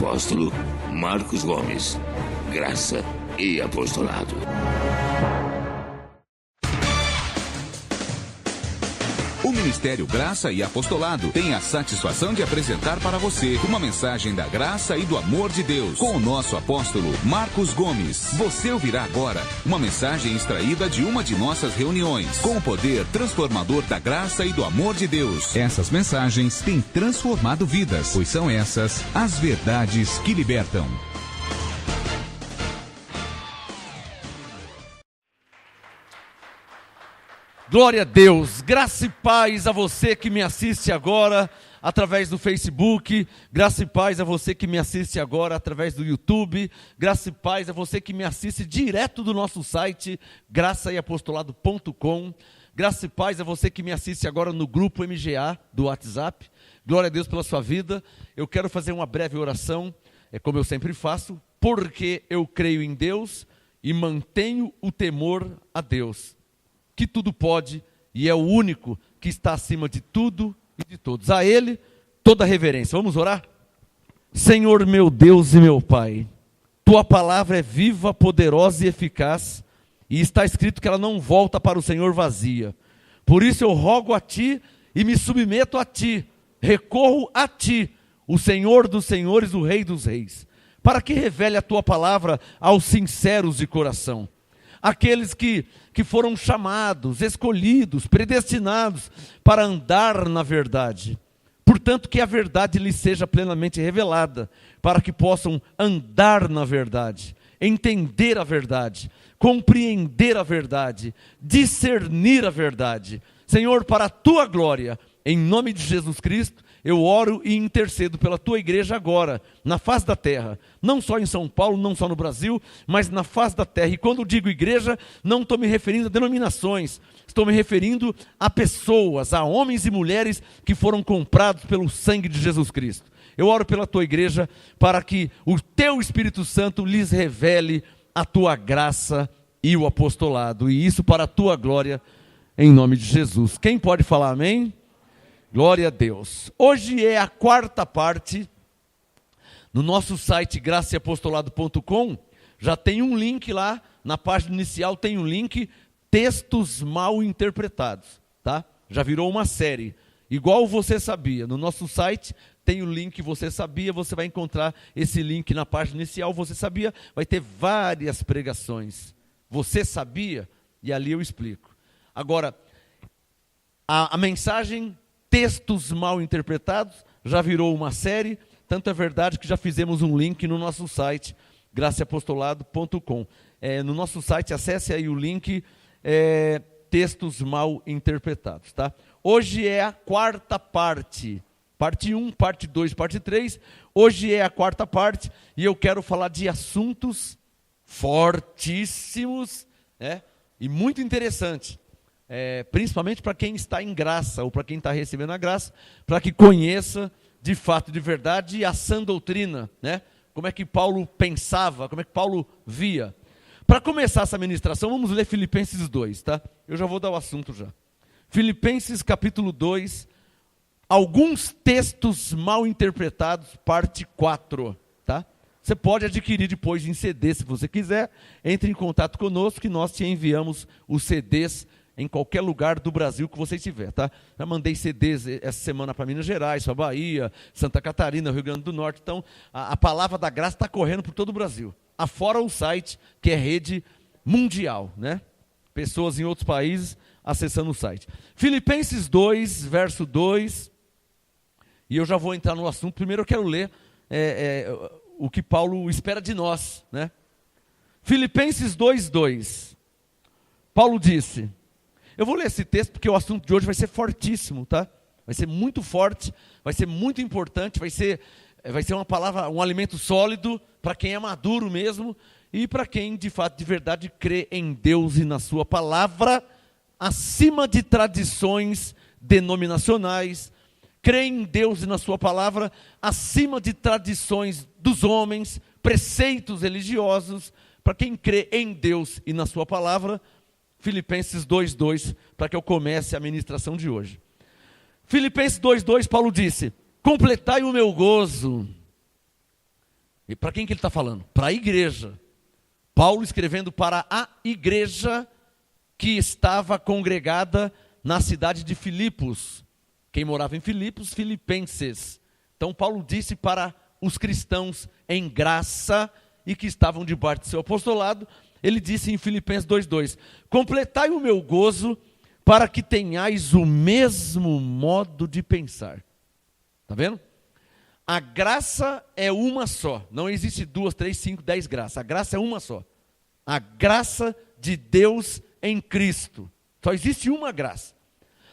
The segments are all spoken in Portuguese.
apóstolo Marcos Gomes. Graça e apostolado. O Ministério Graça e Apostolado tem a satisfação de apresentar para você uma mensagem da graça e do amor de Deus com o nosso apóstolo Marcos Gomes. Você ouvirá agora uma mensagem extraída de uma de nossas reuniões com o poder transformador da graça e do amor de Deus. Essas mensagens têm transformado vidas, pois são essas as verdades que libertam. Glória a Deus, graça e paz a você que me assiste agora através do Facebook, graça e paz a você que me assiste agora através do YouTube, graça e paz a você que me assiste direto do nosso site, graçaeapostolado.com, graça e paz a você que me assiste agora no grupo MGA do WhatsApp, glória a Deus pela sua vida. Eu quero fazer uma breve oração, como eu sempre faço, porque eu creio em Deus e mantenho o temor a Deus, que tudo pode e é o único que está acima de tudo e de todos. A Ele, toda reverência. Vamos orar? Senhor meu Deus e meu Pai, Tua palavra é viva, poderosa e eficaz, e está escrito que ela não volta para o Senhor vazia. Por isso eu rogo a Ti e me submeto a Ti, recorro a Ti, o Senhor dos senhores, o Rei dos reis, para que revele a Tua palavra aos sinceros de coração. Aqueles que foram chamados, escolhidos, predestinados para andar na verdade. Portanto, que a verdade lhes seja plenamente revelada, para que possam andar na verdade, entender a verdade, compreender a verdade, discernir a verdade. Senhor, para a Tua glória, em nome de Jesus Cristo, eu oro e intercedo pela Tua igreja agora, na face da terra, não só em São Paulo, não só no Brasil, mas na face da terra. E quando digo igreja, não estou me referindo a denominações, estou me referindo a pessoas, a homens e mulheres que foram comprados pelo sangue de Jesus Cristo. Eu oro pela Tua igreja para que o Teu Espírito Santo lhes revele a Tua graça e o apostolado, e isso para a Tua glória, em nome de Jesus. Quem pode falar amém? Glória a Deus. Hoje é a quarta parte. No nosso site graçaeapostolado.com já tem um link lá, na página inicial tem um link, textos mal interpretados, tá? Já virou uma série, igual Você Sabia. No nosso site tem o link Você Sabia, você vai encontrar esse link na página inicial, Você Sabia, vai ter várias pregações. Você sabia? E ali eu explico. Agora, a mensagem textos mal interpretados já virou uma série, tanto é verdade que já fizemos um link no nosso site, graçaeapostolado.com. No nosso site, acesse aí o link, textos mal interpretados, tá? Hoje é a quarta parte, parte 1, parte 2, parte 3, hoje é a quarta parte, e eu quero falar de assuntos fortíssimos, e muito interessantes. Principalmente para quem está em graça, ou para quem está recebendo a graça, para que conheça de fato, de verdade, a sã doutrina, como é que Paulo pensava, como é que Paulo via. Para começar essa ministração, vamos ler Filipenses 2, tá? Eu já vou dar o assunto já. Filipenses capítulo 2, alguns textos mal interpretados, parte 4, tá? Você pode adquirir depois em CD, se você quiser, entre em contato conosco que nós te enviamos os CDs em qualquer lugar do Brasil que você estiver, tá? Já mandei CDs essa semana para Minas Gerais, para Bahia, Santa Catarina, Rio Grande do Norte. Então, a palavra da graça está correndo por todo o Brasil. Afora o site, que é rede mundial, Pessoas em outros países acessando o site. Filipenses 2, verso 2. E eu já vou entrar no assunto. Primeiro eu quero ler o que Paulo espera de nós, Filipenses 2, 2. Paulo disse... Eu vou ler esse texto porque o assunto de hoje vai ser fortíssimo, tá? Vai ser muito forte, vai ser muito importante, vai ser uma palavra, um alimento sólido para quem é maduro mesmo e para quem de fato, de verdade, crê em Deus e na sua palavra, acima de tradições denominacionais, crê em Deus e na sua palavra, acima de tradições dos homens, preceitos religiosos, para quem crê em Deus e na sua palavra. Filipenses 2:2, para que eu comece a ministração de hoje. Filipenses 2:2, Paulo disse: completai o meu gozo, E para quem que ele está falando? Para a igreja. Paulo escrevendo para a igreja que estava congregada na cidade de Filipos. Quem morava em Filipos, filipenses. Então Paulo disse para os cristãos em graça e que estavam debaixo de seu apostolado, ele disse em Filipenses 2:2, completai o meu gozo para que tenhais o mesmo modo de pensar. Está vendo? A graça é uma só. Não existe 2, 3, 5, 10 graças. A graça é uma só. A graça de Deus em Cristo. Só existe uma graça.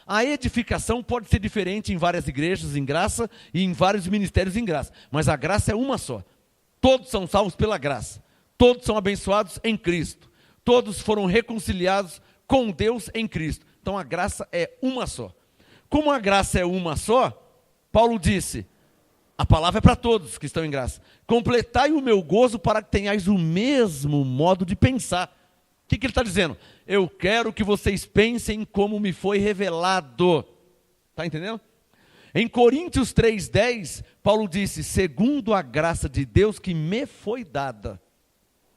A edificação pode ser diferente em várias igrejas em graça e em vários ministérios em graça. Mas a graça é uma só. Todos são salvos pela graça. Todos são abençoados em Cristo. Todos foram reconciliados com Deus em Cristo. Então a graça é uma só. Como a graça é uma só, Paulo disse, a palavra é para todos que estão em graça. Completai o meu gozo para que tenhais o mesmo modo de pensar. O que ele está dizendo? Eu quero que vocês pensem como me foi revelado. Está entendendo? Em Coríntios 3:10, Paulo disse, segundo a graça de Deus que me foi dada.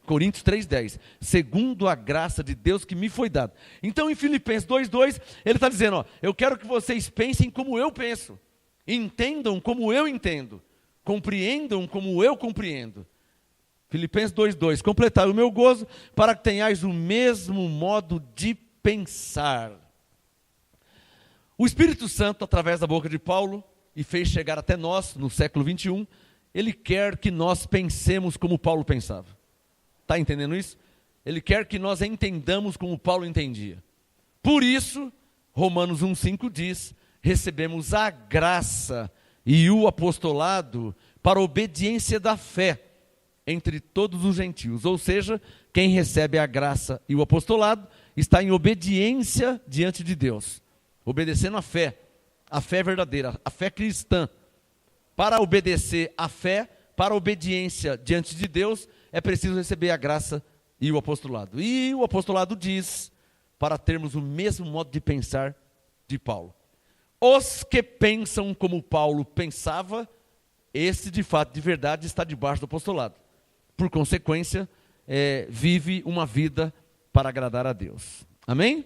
Coríntios 3:10, segundo a graça de Deus que me foi dada. Então em Filipenses 2:2, ele está dizendo, ó, eu quero que vocês pensem como eu penso. Entendam como eu entendo. Compreendam como eu compreendo. Filipenses 2:2, completai o meu gozo para que tenhais o mesmo modo de pensar. O Espírito Santo, através da boca de Paulo, e fez chegar até nós, no século 21, ele quer que nós pensemos como Paulo pensava. Está entendendo isso? Ele quer que nós entendamos como Paulo entendia. Por isso, Romanos 1:5 diz, recebemos a graça e o apostolado para a obediência da fé entre todos os gentios. Ou seja, quem recebe a graça e o apostolado está em obediência diante de Deus. Obedecendo a fé verdadeira, a fé cristã. Para obedecer a fé, para a obediência diante de Deus, é preciso receber a graça e o apostolado. E o apostolado diz, para termos o mesmo modo de pensar de Paulo. Os que pensam como Paulo pensava, esse de fato, de verdade, está debaixo do apostolado. Por consequência, vive uma vida para agradar a Deus. Amém?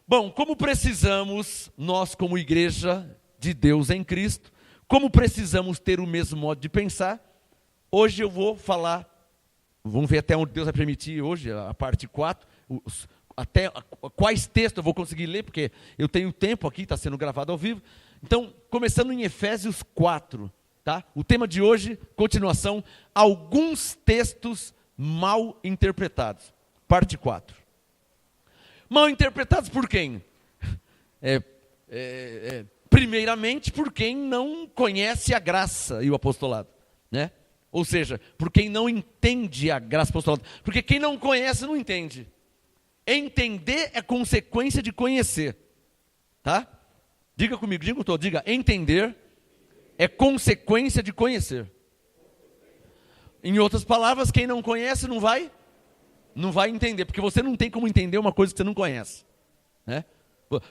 Bom, como precisamos, nós como igreja de Deus em Cristo, como precisamos ter o mesmo modo de pensar, hoje eu vou falar, vamos ver até onde Deus vai permitir hoje, a parte 4, até quais textos eu vou conseguir ler, porque eu tenho tempo aqui, está sendo gravado ao vivo. Então, começando em Efésios 4, tá? O tema de hoje, continuação, alguns textos mal interpretados, parte 4. Mal interpretados por quem? Primeiramente por quem não conhece a graça e o apostolado, né? Ou seja, por quem não entende a graça e o apostolado. Porque quem não conhece não entende. Entender é consequência de conhecer, tá? Diga comigo, diga todo, diga, entender é consequência de conhecer. Em outras palavras, quem não conhece não vai entender, porque você não tem como entender uma coisa que você não conhece, né?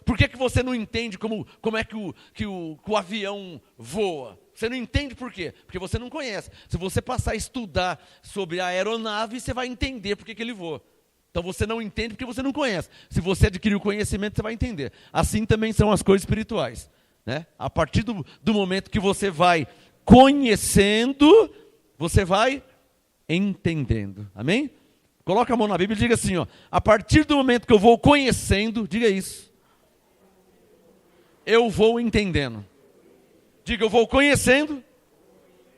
Por que você não entende como é que o avião voa? Você não entende por quê? Porque você não conhece. Se você passar a estudar sobre a aeronave, você vai entender por que ele voa. Então você não entende porque você não conhece. Se você adquirir o conhecimento, você vai entender. Assim também são as coisas espirituais, né? A partir do momento que você vai conhecendo, você vai entendendo. Amém? Coloca a mão na Bíblia e diga assim, ó, a partir do momento que eu vou conhecendo, diga isso, eu vou entendendo. Diga, eu vou conhecendo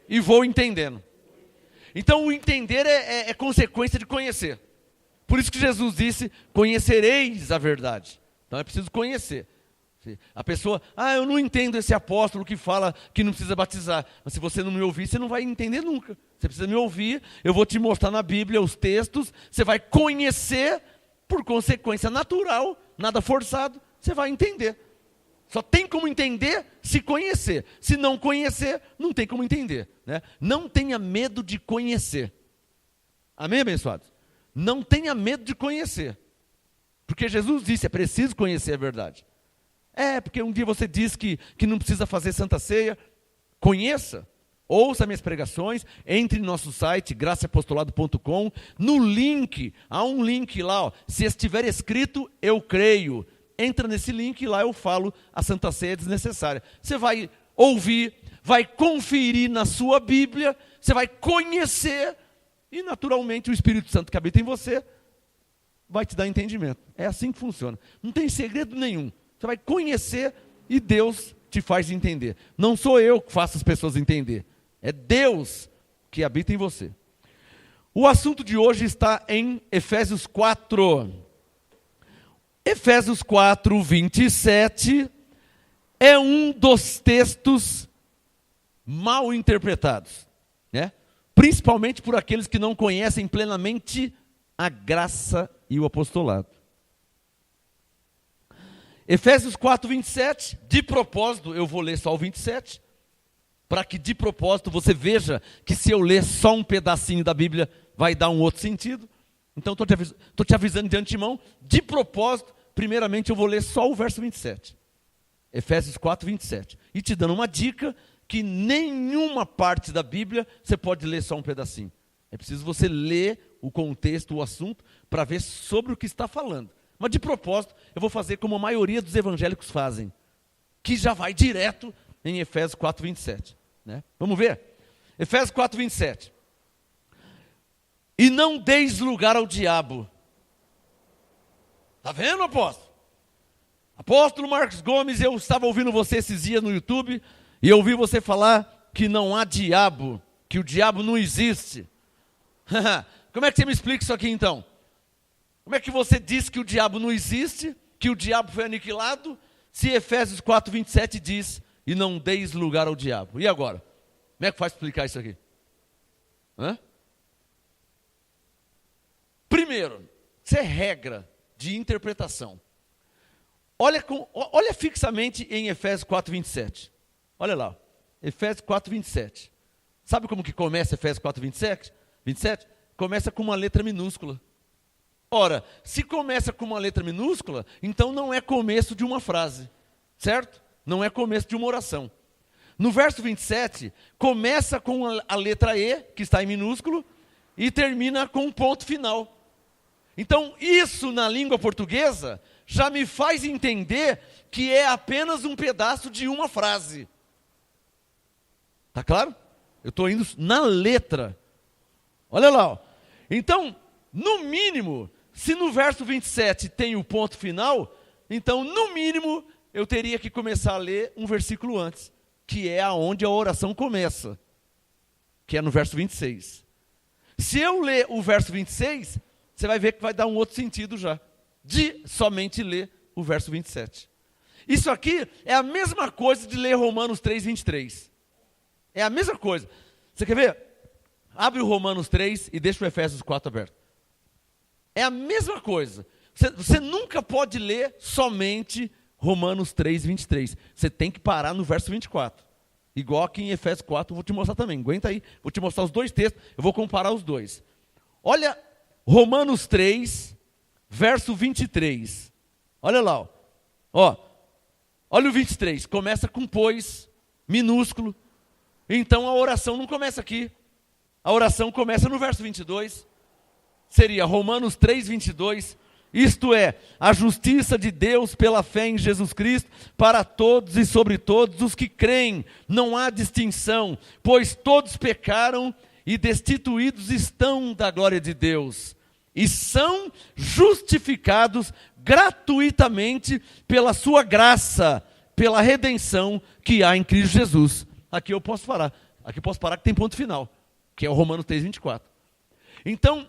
e vou entendendo. Então o entender é consequência de conhecer. Por isso que Jesus disse, conhecereis a verdade. Então é preciso conhecer. A pessoa, eu não entendo esse apóstolo que fala que não precisa batizar. Mas se você não me ouvir, você não vai entender nunca. Você precisa me ouvir, eu vou te mostrar na Bíblia os textos, você vai conhecer, por consequência natural, nada forçado, você vai entender. Só tem como entender se conhecer. Se não conhecer, não tem como entender, né? Não tenha medo de conhecer. Amém, abençoados? Não tenha medo de conhecer. Porque Jesus disse, é preciso conhecer a verdade. Porque um dia você diz que não precisa fazer Santa Ceia. Conheça, ouça minhas pregações, entre no nosso site, graçaapostolado.com, no link, há um link lá, ó, se estiver escrito, eu creio. Entra nesse link e lá eu falo a Santa Ceia desnecessária. Você vai ouvir, vai conferir na sua Bíblia, você vai conhecer e naturalmente o Espírito Santo que habita em você vai te dar entendimento. É assim que funciona. Não tem segredo nenhum. Você vai conhecer e Deus te faz entender. Não sou eu que faço as pessoas entender. É Deus que habita em você. O assunto de hoje está em Efésios 4. Efésios 4, 27 é um dos textos mal interpretados, né? Principalmente por aqueles que não conhecem plenamente a graça e o apostolado. Efésios 4, 27, de propósito, eu vou ler só o 27, para que de propósito você veja que se eu ler só um pedacinho da Bíblia, vai dar um outro sentido. Então estou te avisando de antemão, de propósito, primeiramente eu vou ler só o verso 27. Efésios 4, 27. E te dando uma dica, que nenhuma parte da Bíblia você pode ler só um pedacinho. É preciso você ler o contexto, o assunto, para ver sobre o que está falando. Mas de propósito, eu vou fazer como a maioria dos evangélicos fazem, que já vai direto em Efésios 4, 27. Né? Vamos ver? Efésios 4, 27. E não deis lugar ao diabo. Está vendo, apóstolo? Apóstolo Marcos Gomes, eu estava ouvindo você esses dias no YouTube, e eu ouvi você falar que não há diabo, que o diabo não existe. Como é que você me explica isso aqui então? Como é que você diz que o diabo não existe, que o diabo foi aniquilado, se Efésios 4, 27 diz, e não deis lugar ao diabo? E agora? Como é que faz para explicar isso aqui? Primeiro, isso é regra de interpretação. Olha fixamente em Efésios 4, 27. Olha lá, Efésios 4, 27. Sabe como que começa Efésios 4, 27? Começa com uma letra minúscula. Ora, se começa com uma letra minúscula, então não é começo de uma frase, certo? Não é começo de uma oração. No verso 27, começa com a letra E, que está em minúsculo, e termina com um ponto final. Então, isso na língua portuguesa já me faz entender que é apenas um pedaço de uma frase. Tá claro? Eu estou indo na letra. Olha lá. Ó. Então, no mínimo, se no verso 27 tem o ponto final, então, no mínimo, eu teria que começar a ler um versículo antes, que é aonde a oração começa, que é no verso 26. Se eu ler o verso 26, você vai ver que vai dar um outro sentido já, de somente ler o verso 27. Isso aqui é a mesma coisa de ler Romanos 3, 23. É a mesma coisa. Você quer ver? Abre o Romanos 3 e deixa o Efésios 4 aberto. É a mesma coisa. Você nunca pode ler somente Romanos 3, 23. Você tem que parar no verso 24. Igual aqui em Efésios 4, eu vou te mostrar também. Aguenta aí, vou te mostrar os dois textos, eu vou comparar os dois. Olha Romanos 3, verso 23. Olha lá. Ó, olha o 23. Começa com pois, minúsculo. Então a oração não começa aqui. A oração começa no verso 22. Seria Romanos 3, 22. Isto é, a justiça de Deus pela fé em Jesus Cristo, para todos e sobre todos os que creem. Não há distinção, pois todos pecaram e destituídos estão da glória de Deus. E são justificados gratuitamente pela sua graça, pela redenção que há em Cristo Jesus. Aqui eu posso parar. Aqui eu posso parar que tem ponto final, que é o Romanos 3, 24. Então,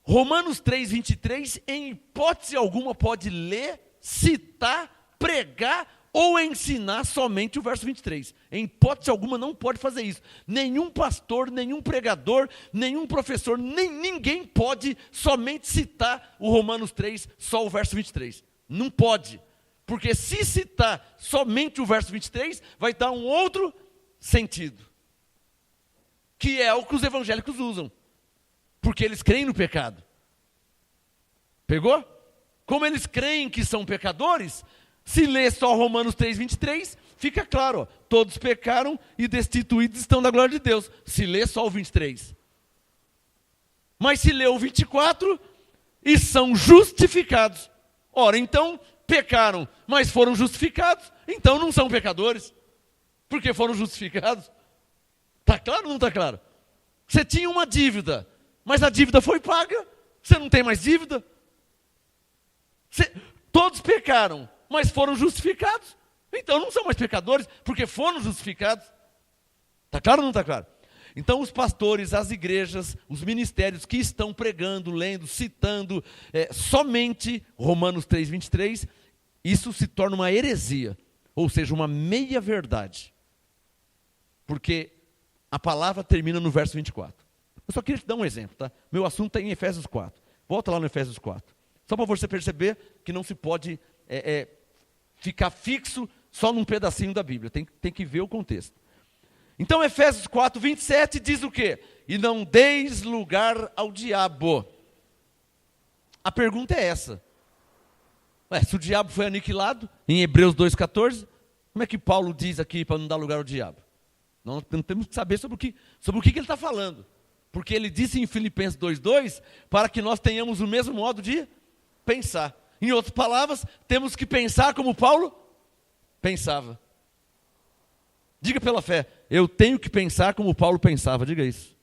Romanos 3, 23, em hipótese alguma pode ler, citar, pregar ou ensinar somente o verso 23. Em hipótese alguma não pode fazer isso. Nenhum pastor, nenhum pregador, nenhum professor, ninguém pode somente citar o Romanos 3, só o verso 23. Não pode. Porque se citar somente o verso 23, vai dar um outro sentido. Que é o que os evangélicos usam. Porque eles creem no pecado. Pegou? Como eles creem que são pecadores, se lê só Romanos 3, 23, fica claro, ó, todos pecaram e destituídos estão da glória de Deus. Se lê só o 23. Mas se lê o 24, e são justificados. Ora, então, pecaram, mas foram justificados, então não são pecadores, porque foram justificados. Está claro ou não está claro? Você tinha uma dívida, mas a dívida foi paga, você não tem mais dívida. Todos pecaram, mas foram justificados, então não são mais pecadores, porque foram justificados. Está claro ou não está claro? Então os pastores, as igrejas, os ministérios que estão pregando, lendo, citando somente Romanos 3:23, isso se torna uma heresia, ou seja, uma meia-verdade. Porque a palavra termina no verso 24. Eu só queria te dar um exemplo, tá? Meu assunto está em Efésios 4. Volta lá no Efésios 4. Só para você perceber que não se pode ficar fixo só num pedacinho da Bíblia. Tem que ver o contexto. Então Efésios 4:27 diz o quê? E não deis lugar ao diabo. A pergunta é essa. Se o diabo foi aniquilado, em Hebreus 2:14, como é que Paulo diz aqui para não dar lugar ao diabo? Nós temos que saber sobre o que ele está falando. Porque ele disse em Filipenses 2:2, para que nós tenhamos o mesmo modo de pensar. Em outras palavras, temos que pensar como Paulo pensava. Diga pela fé, eu tenho que pensar como Paulo pensava, diga isso.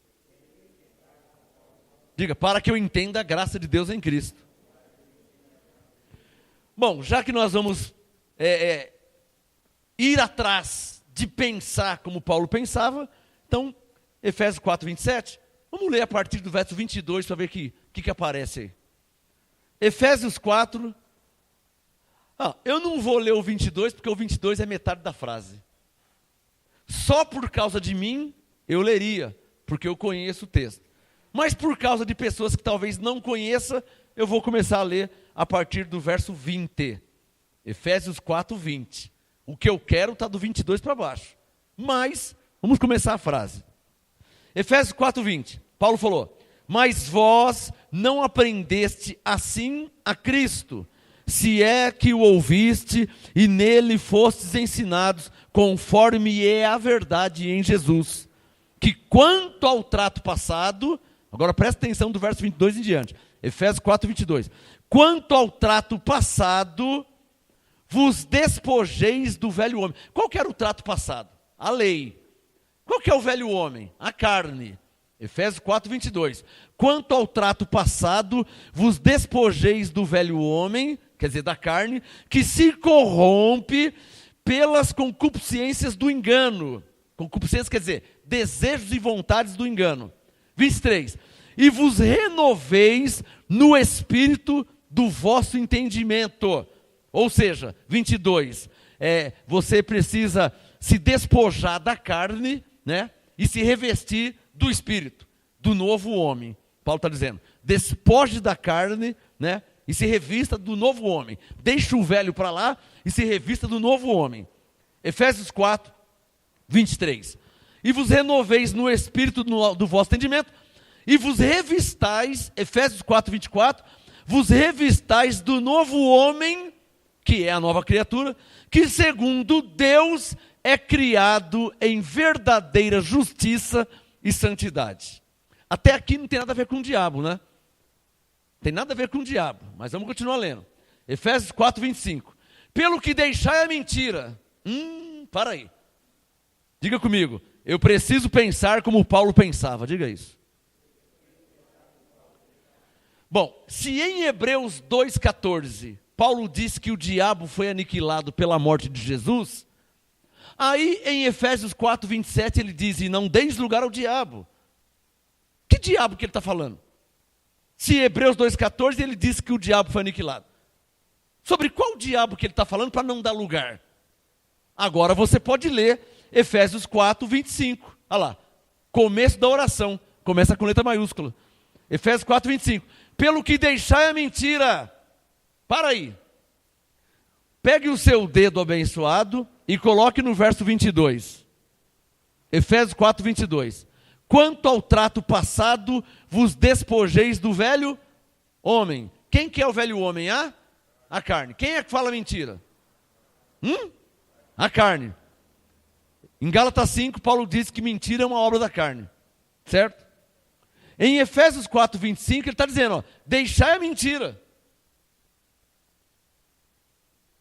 Diga, para que eu entenda a graça de Deus em Cristo. Bom, já que nós vamos ir atrás de pensar como Paulo pensava, então, Efésios 4:27, vamos ler a partir do verso 22 para ver o que aparece aí. Efésios 4, eu não vou ler o 22, porque o 22 é metade da frase. Só por causa de mim, eu leria, porque eu conheço o texto. Mas por causa de pessoas que talvez não conheçam, eu vou começar a ler a partir do verso 20. Efésios 4:20. O que eu quero está do 22 para baixo. Mas, vamos começar a frase. Efésios 4:20. Paulo falou, mas vós não aprendeste assim a Cristo, se é que o ouviste e nele fostes ensinados, conforme é a verdade em Jesus. Que quanto ao trato passado, agora presta atenção do verso 22 em diante, Efésios 4:22. Quanto ao trato passado, vos despojeis do velho homem. Qual que era o trato passado? A lei. Qual que é o velho homem? A carne. Efésios 4:22. Quanto ao trato passado, vos despojeis do velho homem, quer dizer, da carne, que se corrompe pelas concupiscências do engano. Concupiscências quer dizer, desejos e vontades do engano. 23. E vos renoveis no espírito do vosso entendimento. Ou seja, 22. Você precisa se despojar da carne, né? E se revestir do espírito, do novo homem. Paulo está dizendo, despoje da carne, né? E se revista do novo homem. Deixe o velho para lá e se revista do novo homem. Efésios 4:23. E vos renoveis no espírito do vosso entendimento, e vos revistais, Efésios 4:24, vos revistais do novo homem, que é a nova criatura, que segundo Deus é criado em verdadeira justiça e santidade. Até aqui não tem nada a ver com o diabo, né? Tem nada a ver com o diabo, mas vamos continuar lendo. Efésios 4:25. Pelo que deixai a mentira. Para aí. Diga comigo, eu preciso pensar como Paulo pensava, diga isso. Bom, se em Hebreus 2:14, Paulo diz que o diabo foi aniquilado pela morte de Jesus, aí em Efésios 4:27 ele diz, e não deis lugar ao diabo. Que diabo que ele está falando? Se em Hebreus 2:14 ele diz que o diabo foi aniquilado. Sobre qual diabo que ele está falando para não dar lugar? Agora você pode ler Efésios 4:25. Olha lá, começo da oração, começa com letra maiúscula. Efésios 4:25. Pelo que deixai a mentira. Para aí. Pegue o seu dedo abençoado e coloque no verso 22. Efésios 4:22. Quanto ao trato passado, vos despojeis do velho homem. Quem que é o velho homem? A carne. Quem é que fala mentira? A carne. Em Gálatas 5, Paulo diz que mentira é uma obra da carne. Certo? Em Efésios 4, 25, ele está dizendo, ó, deixai a mentira.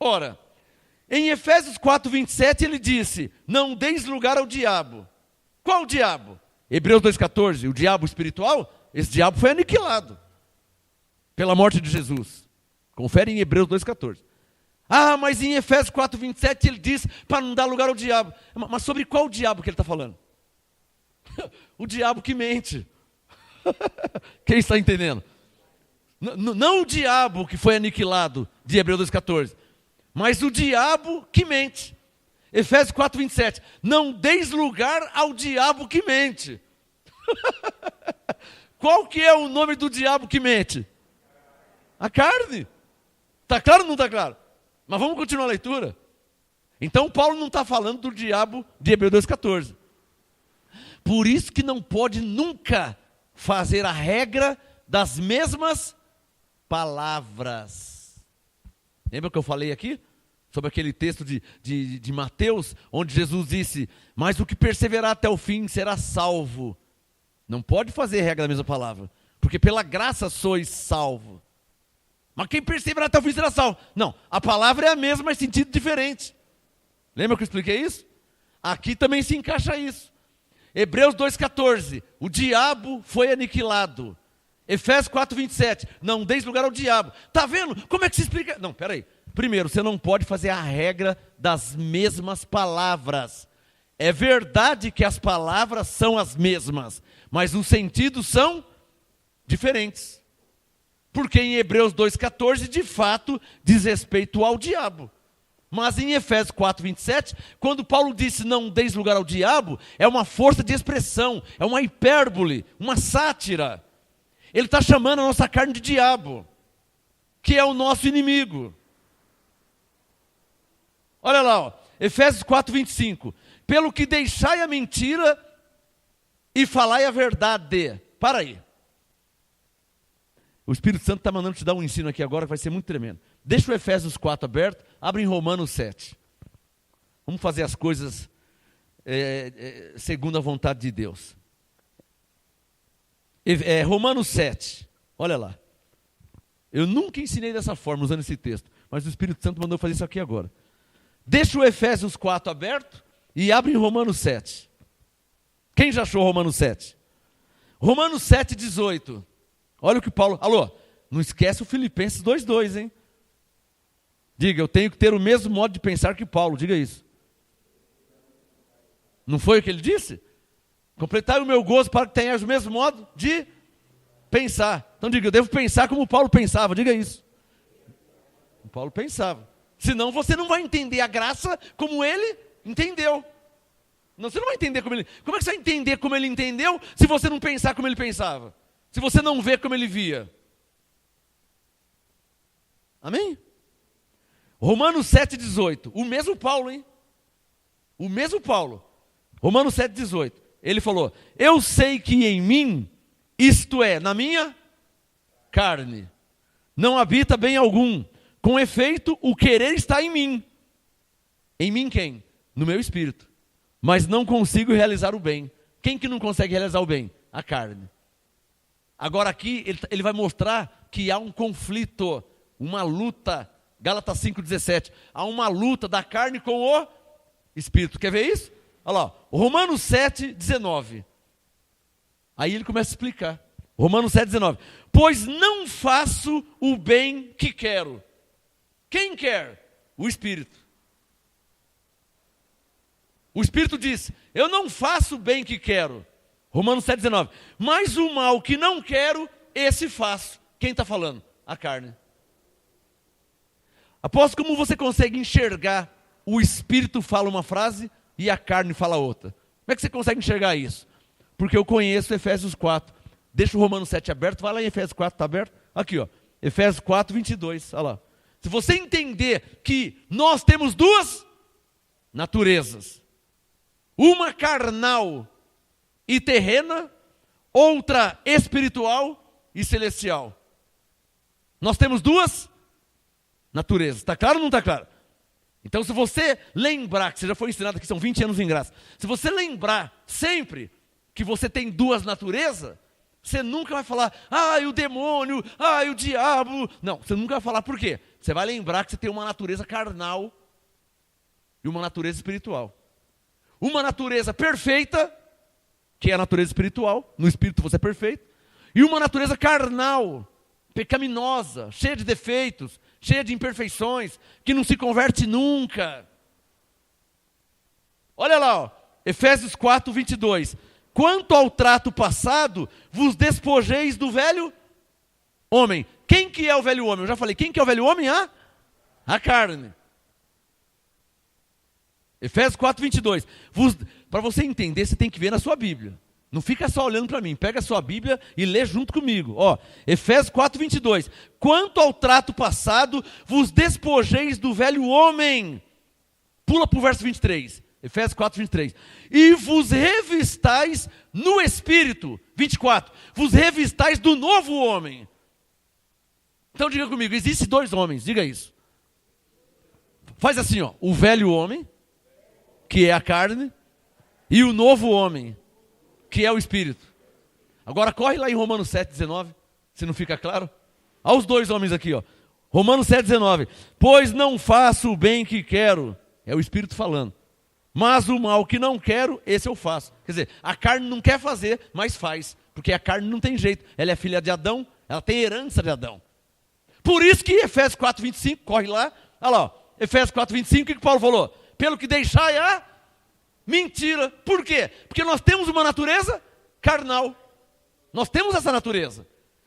Ora, em Efésios 4, 27, ele disse, não deis lugar ao diabo. Qual diabo? Hebreus 2,14, o diabo espiritual, esse diabo foi aniquilado pela morte de Jesus. Confere em Hebreus 2,14. Ah, mas em Efésios 4, 27 ele diz para não dar lugar ao diabo. Mas sobre qual diabo que ele está falando? O diabo que mente. Quem está entendendo? Não o diabo que foi aniquilado de Hebreus 2,14, mas o diabo que mente. Efésios 4, 27. Não deis lugar ao diabo que mente. Qual que é o nome do diabo que mente? A carne. Está claro ou não está claro? Mas vamos continuar a leitura. Então Paulo não está falando do diabo de Hebreus 2,14. Por isso que não pode nunca fazer a regra das mesmas palavras. Lembra que eu falei aqui? Sobre aquele texto de Mateus, onde Jesus disse, mas o que perseverar até o fim será salvo. Não pode fazer regra da mesma palavra, porque pela graça sois salvo. Mas quem perseverar até o fim será salvo. Não, a palavra é a mesma, mas sentido diferente. Lembra que eu expliquei isso? Aqui também se encaixa isso. Hebreus 2,14, o diabo foi aniquilado. Efésios 4, 27, não deis lugar ao diabo. Está vendo? Como é que se explica? Não, peraí. Primeiro, você não pode fazer a regra das mesmas palavras. É verdade que as palavras são as mesmas, mas os sentidos são diferentes. Porque em Hebreus 2,14, de fato, diz respeito ao diabo. Mas em Efésios 4, 27, quando Paulo disse não deis lugar ao diabo, é uma força de expressão, é uma hipérbole, uma sátira. Ele está chamando a nossa carne de diabo, que é o nosso inimigo. Olha lá, ó, Efésios 4, 25. Pelo que deixai a mentira e falai a verdade. Para aí. O Espírito Santo está mandando te dar um ensino aqui agora que vai ser muito tremendo. Deixa o Efésios 4 aberto, abre em Romanos 7. Vamos fazer as coisas segundo a vontade de Deus. Romanos 7, olha lá. Eu nunca ensinei dessa forma, usando esse texto, mas o Espírito Santo mandou fazer isso aqui agora. Deixa o Efésios 4 aberto e abre em Romanos 7. Quem já achou Romanos 7? Romanos 7, 18. Olha o que Paulo... Alô, não esquece o Filipenses 2,2, hein? Diga, eu tenho que ter o mesmo modo de pensar que Paulo, diga isso. Não foi o que ele disse? Completai o meu gozo para que tenhas o mesmo modo de pensar. Então diga, eu devo pensar como Paulo pensava, diga isso. O Paulo pensava. Senão você não vai entender a graça como ele entendeu. Não, você não vai entender como ele... Como é que você vai entender como ele entendeu se você não pensar como ele pensava? Se você não vê como ele via? Amém? Romanos 7, 18. O mesmo Paulo, hein? O mesmo Paulo. Romanos 7, 18. Ele falou, eu sei que em mim, isto é, na minha carne, não habita bem algum. Com efeito, o querer está em mim. Em mim quem? No meu espírito. Mas não consigo realizar o bem. Quem que não consegue realizar o bem? A carne. Agora aqui, ele vai mostrar que há um conflito, uma luta. Gálatas 5,17. Há uma luta da carne com o espírito. Quer ver isso? Olha lá, Romanos 7, 19. Aí ele começa a explicar. Romanos 7, 19. Pois não faço o bem que quero. Quem quer? O Espírito. O Espírito diz, eu não faço o bem que quero. Romanos 7, 19. Mas o mal que não quero, esse faço. Quem está falando? A carne. Após como você consegue enxergar, o Espírito fala uma frase e a carne fala outra. Como é que você consegue enxergar isso? Porque eu conheço Efésios 4. Deixa o Romanos 7 aberto, vai lá em Efésios 4, está aberto? Aqui, ó. Efésios 4, 22, olha lá. Se você entender que nós temos duas naturezas, uma carnal e terrena, outra espiritual e celestial. Nós temos duas naturezas, está claro ou não está claro? Então, se você lembrar, que você já foi ensinado aqui, são 20 anos em graça. Se você lembrar sempre que você tem duas naturezas, você nunca vai falar, o demônio, o diabo. Não, você nunca vai falar, por quê? Você vai lembrar que você tem uma natureza carnal e uma natureza espiritual. Uma natureza perfeita, que é a natureza espiritual, no espírito você é perfeito, e uma natureza carnal, pecaminosa, cheia de defeitos, cheia de imperfeições, que não se converte nunca. Olha lá, Efésios 4, 22. Quanto ao trato passado, vos despojeis do velho homem. Quem que é o velho homem? Eu já falei, quem que é o velho homem? A carne. Efésios 4, 22. Para você entender, você tem que ver na sua Bíblia. Não fica só olhando para mim. Pega a sua Bíblia e lê junto comigo. Efésios 4, 22. Quanto ao trato passado, vos despojeis do velho homem. Pula para o verso 23. Efésios 4, 23. E vos revistais no Espírito. 24. Vos revistais do novo homem. Então diga comigo, existem dois homens. Diga isso. Faz assim, o velho homem, que é a carne, e o novo homem, que é o Espírito. Agora corre lá em Romanos 7, 19, se não fica claro. Olha os dois homens aqui, Romanos 7, 19. Pois não faço o bem que quero, é o Espírito falando, mas o mal que não quero, esse eu faço. Quer dizer, a carne não quer fazer, mas faz, porque a carne não tem jeito. Ela é filha de Adão, ela tem herança de Adão. Por isso que Efésios 4, 25, corre lá, olha lá, Efésios 4, 25, o que Paulo falou? Pelo que deixai a mentira. Por quê? Porque nós temos uma natureza carnal. Nós temos essa natureza.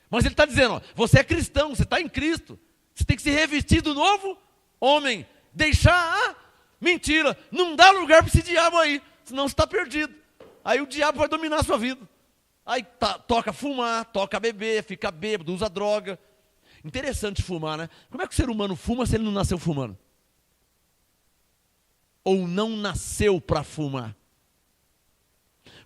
Mas ele está dizendo, você é cristão, você está em Cristo. Você tem que se revestir do novo homem. Deixar a mentira. Não dá lugar para esse diabo aí, senão você está perdido. Aí o diabo vai dominar a sua vida. Aí toca fumar, toca beber, fica bêbado, usa droga. Interessante fumar, né? Como é que o ser humano fuma se ele não nasceu fumando? Ou não nasceu para fumar?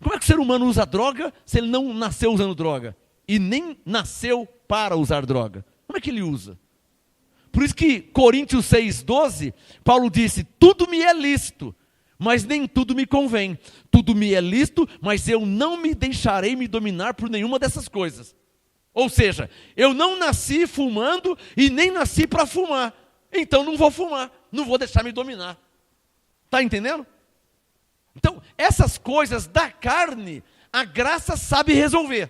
Como é que o ser humano usa droga se ele não nasceu usando droga? E nem nasceu para usar droga? Como é que ele usa? Por isso que Coríntios 6,12, Paulo disse, tudo me é lícito, mas nem tudo me convém. Tudo me é lícito, mas eu não me deixarei me dominar por nenhuma dessas coisas. Ou seja, eu não nasci fumando e nem nasci para fumar. Então não vou fumar, não vou deixar me dominar. Está entendendo? Então, essas coisas da carne, a graça sabe resolver.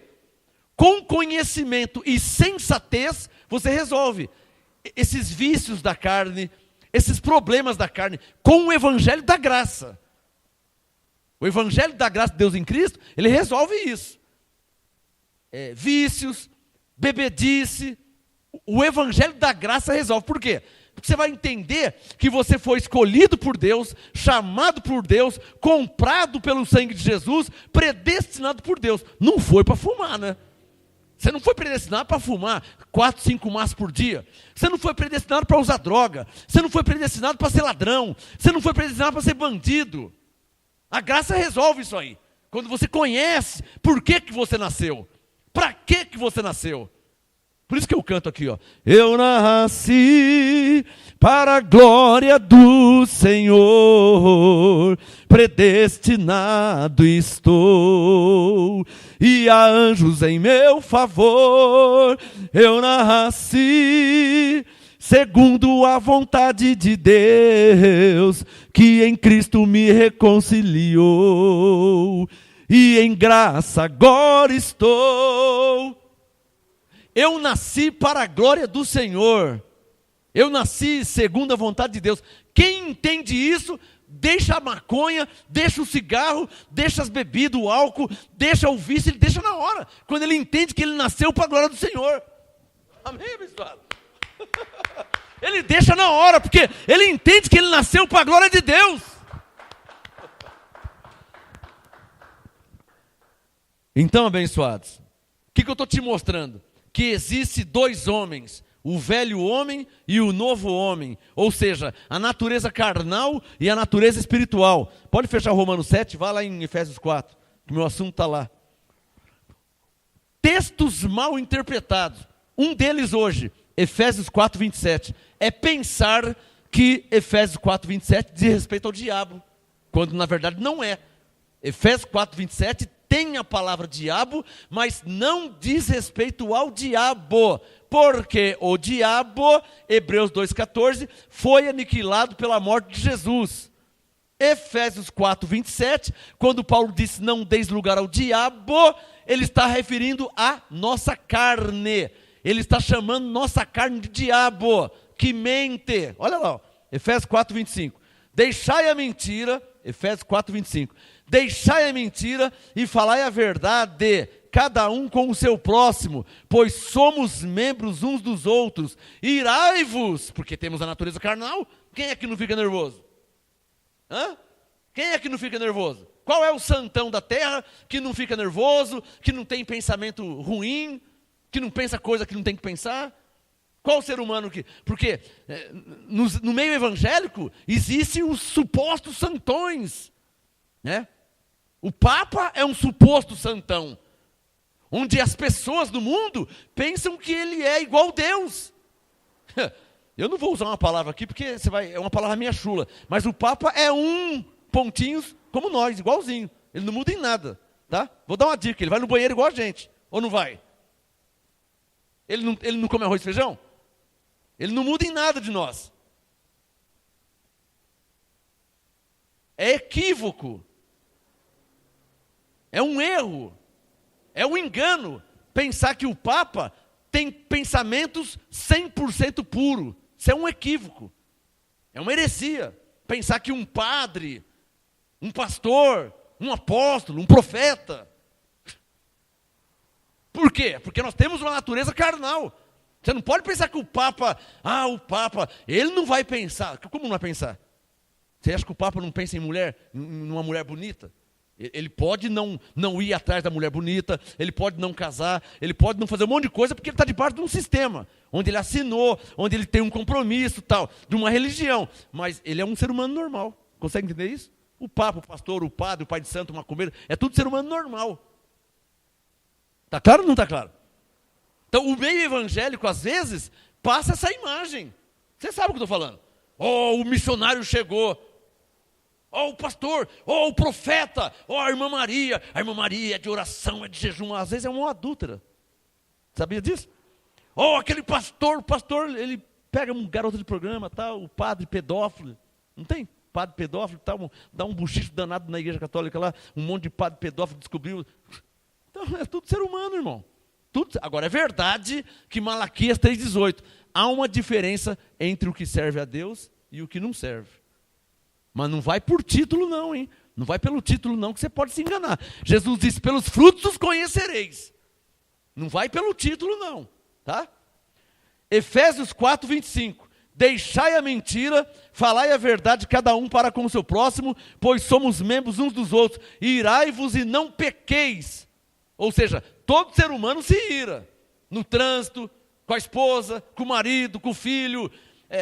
Com conhecimento e sensatez, você resolve esses vícios da carne, esses problemas da carne, com o evangelho da graça. O evangelho da graça de Deus em Cristo, ele resolve isso. Vícios, bebedice, o evangelho da graça resolve. Por quê? Porque você vai entender que você foi escolhido por Deus, chamado por Deus, comprado pelo sangue de Jesus, predestinado por Deus. Não foi para fumar, né? Você não foi predestinado para fumar 4, 5 maços por dia. Você não foi predestinado para usar droga. Você não foi predestinado para ser ladrão. Você não foi predestinado para ser bandido. A graça resolve isso aí. Quando você conhece por que você nasceu. Para que você nasceu? Por isso que eu canto aqui, Eu nasci para a glória do Senhor, predestinado estou, e há anjos em meu favor. Eu nasci segundo a vontade de Deus, que em Cristo me reconciliou, e em graça agora estou. Eu nasci para a glória do Senhor. Eu nasci segundo a vontade de Deus. Quem entende isso, deixa a maconha, deixa o cigarro, deixa as bebidas, o álcool, deixa o vício, ele deixa na hora. Quando ele entende que ele nasceu para a glória do Senhor. Amém, abençoado? Ele deixa na hora, porque ele entende que ele nasceu para a glória de Deus. Então, abençoados, o que eu estou te mostrando? Que existe dois homens, o velho homem e o novo homem, ou seja, a natureza carnal e a natureza espiritual. Pode fechar Romanos 7, vá lá em Efésios 4, que meu assunto está lá. Textos mal interpretados, um deles hoje, Efésios 4, 27, é pensar que Efésios 4:27 diz respeito ao diabo, quando na verdade não é. Efésios 4:27 tem a palavra diabo, mas não diz respeito ao diabo, porque o diabo, Hebreus 2:14, foi aniquilado pela morte de Jesus. Efésios 4:27, quando Paulo disse não deis lugar ao diabo, ele está referindo à nossa carne. Ele está chamando nossa carne de diabo, que mente. Olha lá, ó, Efésios 4:25. Deixai a mentira, Efésios 4:25. Deixai a mentira e falai a verdade, cada um com o seu próximo, pois somos membros uns dos outros. Irai-vos, porque temos a natureza carnal. Quem é que não fica nervoso? Hã? Quem é que não fica nervoso? Qual é o santão da terra que não fica nervoso, que não tem pensamento ruim, que não pensa coisa que não tem que pensar? Qual o ser humano que... Porque no meio evangélico existem os supostos santões, né? O Papa é um suposto santão, onde as pessoas do mundo pensam que ele é igual a Deus. Eu não vou usar uma palavra aqui, porque é uma palavra minha chula, mas o Papa é um pontinhos como nós, igualzinho. Ele não muda em nada, tá? Vou dar uma dica, ele vai no banheiro igual a gente, ou não vai? Ele não come arroz e feijão? Ele não muda em nada de nós. É equívoco. É um erro. É um engano pensar que o Papa tem pensamentos 100% puros. Isso é um equívoco. É uma heresia. Pensar que um padre, um pastor, um apóstolo, um profeta. Por quê? Porque nós temos uma natureza carnal. Você não pode pensar que o Papa, ele não vai pensar. Como não vai pensar? Você acha que o Papa não pensa em mulher, numa mulher bonita? Ele pode não ir atrás da mulher bonita, ele pode não casar, ele pode não fazer um monte de coisa, porque ele está debaixo de um sistema, onde ele assinou, onde ele tem um compromisso, tal, de uma religião. Mas ele é um ser humano normal. Consegue entender isso? O Papa, o pastor, o padre, o pai de santo, o macumbeiro, é tudo ser humano normal. Está claro ou não está claro? Então, o meio evangélico, às vezes, passa essa imagem. Você sabe o que eu estou falando. Oh, o missionário chegou. Oh, o pastor. Oh, o profeta. Oh, a irmã Maria. A irmã Maria é de oração, é de jejum. Às vezes é uma adúltera. Sabia disso? Oh, aquele pastor. O pastor, ele pega um garoto de programa, tal, o padre pedófilo. Não tem? Padre pedófilo, tal, dá um buchicho danado na igreja católica lá. Um monte de padre pedófilo descobriu. Então, é tudo ser humano, irmão. Tudo. Agora, é verdade que Malaquias 3,18, há uma diferença entre o que serve a Deus e o que não serve. Mas não vai por título não, hein? Não vai pelo título não, que você pode se enganar. Jesus disse, pelos frutos os conhecereis. Não vai pelo título não, tá? Efésios 4:25. Deixai a mentira, falai a verdade cada um para com o seu próximo, pois somos membros uns dos outros. Irai-vos e não pequeis. Ou seja, todo ser humano se ira. No trânsito, com a esposa, com o marido, com o filho,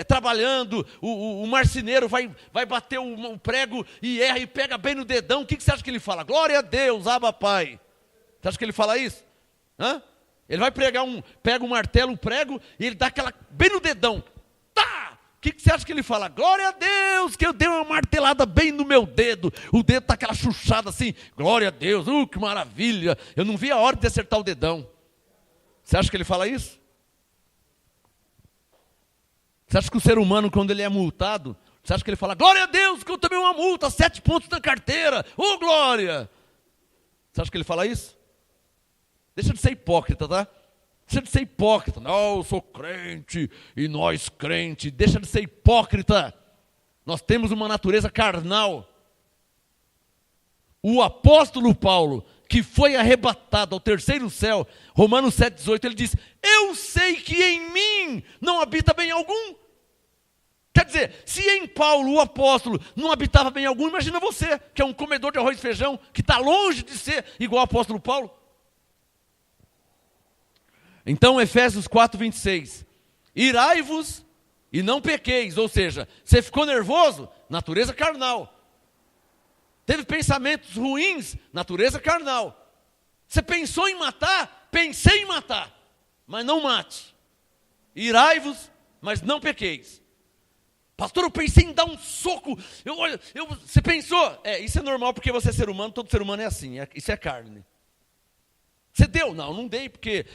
trabalhando. O marceneiro vai bater o prego e erra e pega bem no dedão. O que você acha que ele fala? Glória a Deus, Abba Pai. Você acha que ele fala isso? Hã? Ele vai pega um martelo, um prego, e ele dá aquela bem no dedão. Tá! O que você acha que ele fala? Glória a Deus, que eu dei uma martelada bem no meu dedo. O dedo está aquela chuchada assim. Glória a Deus, que maravilha. Eu não vi a hora de acertar o dedão. Você acha que ele fala isso? Você acha que o ser humano, quando ele é multado, você acha que ele fala, glória a Deus, que eu tomei uma multa, 7 pontos na carteira. Glória! Você acha que ele fala isso? Deixa de ser hipócrita, tá? Deixa de ser hipócrita. Não, eu sou crente e nós crente. Deixa de ser hipócrita. Nós temos uma natureza carnal. O apóstolo Paulo, que foi arrebatado ao terceiro céu, Romanos 7,18, ele diz, eu sei que em mim não habita bem algum. Quer dizer, se em Paulo, o apóstolo, não habitava bem algum, imagina você, que é um comedor de arroz e feijão, que está longe de ser igual ao apóstolo Paulo. Então, Efésios 4:26, irai-vos e não pequeis, ou seja, você ficou nervoso? Natureza carnal. Teve pensamentos ruins? Natureza carnal. Você pensou em matar? Pensei em matar, mas não mate. Irai-vos, mas não pequeis. Pastor, eu pensei em dar um soco. Você pensou? Isso é normal porque você é ser humano, todo ser humano é assim, isso é carne. Você deu? Não, não dei, porque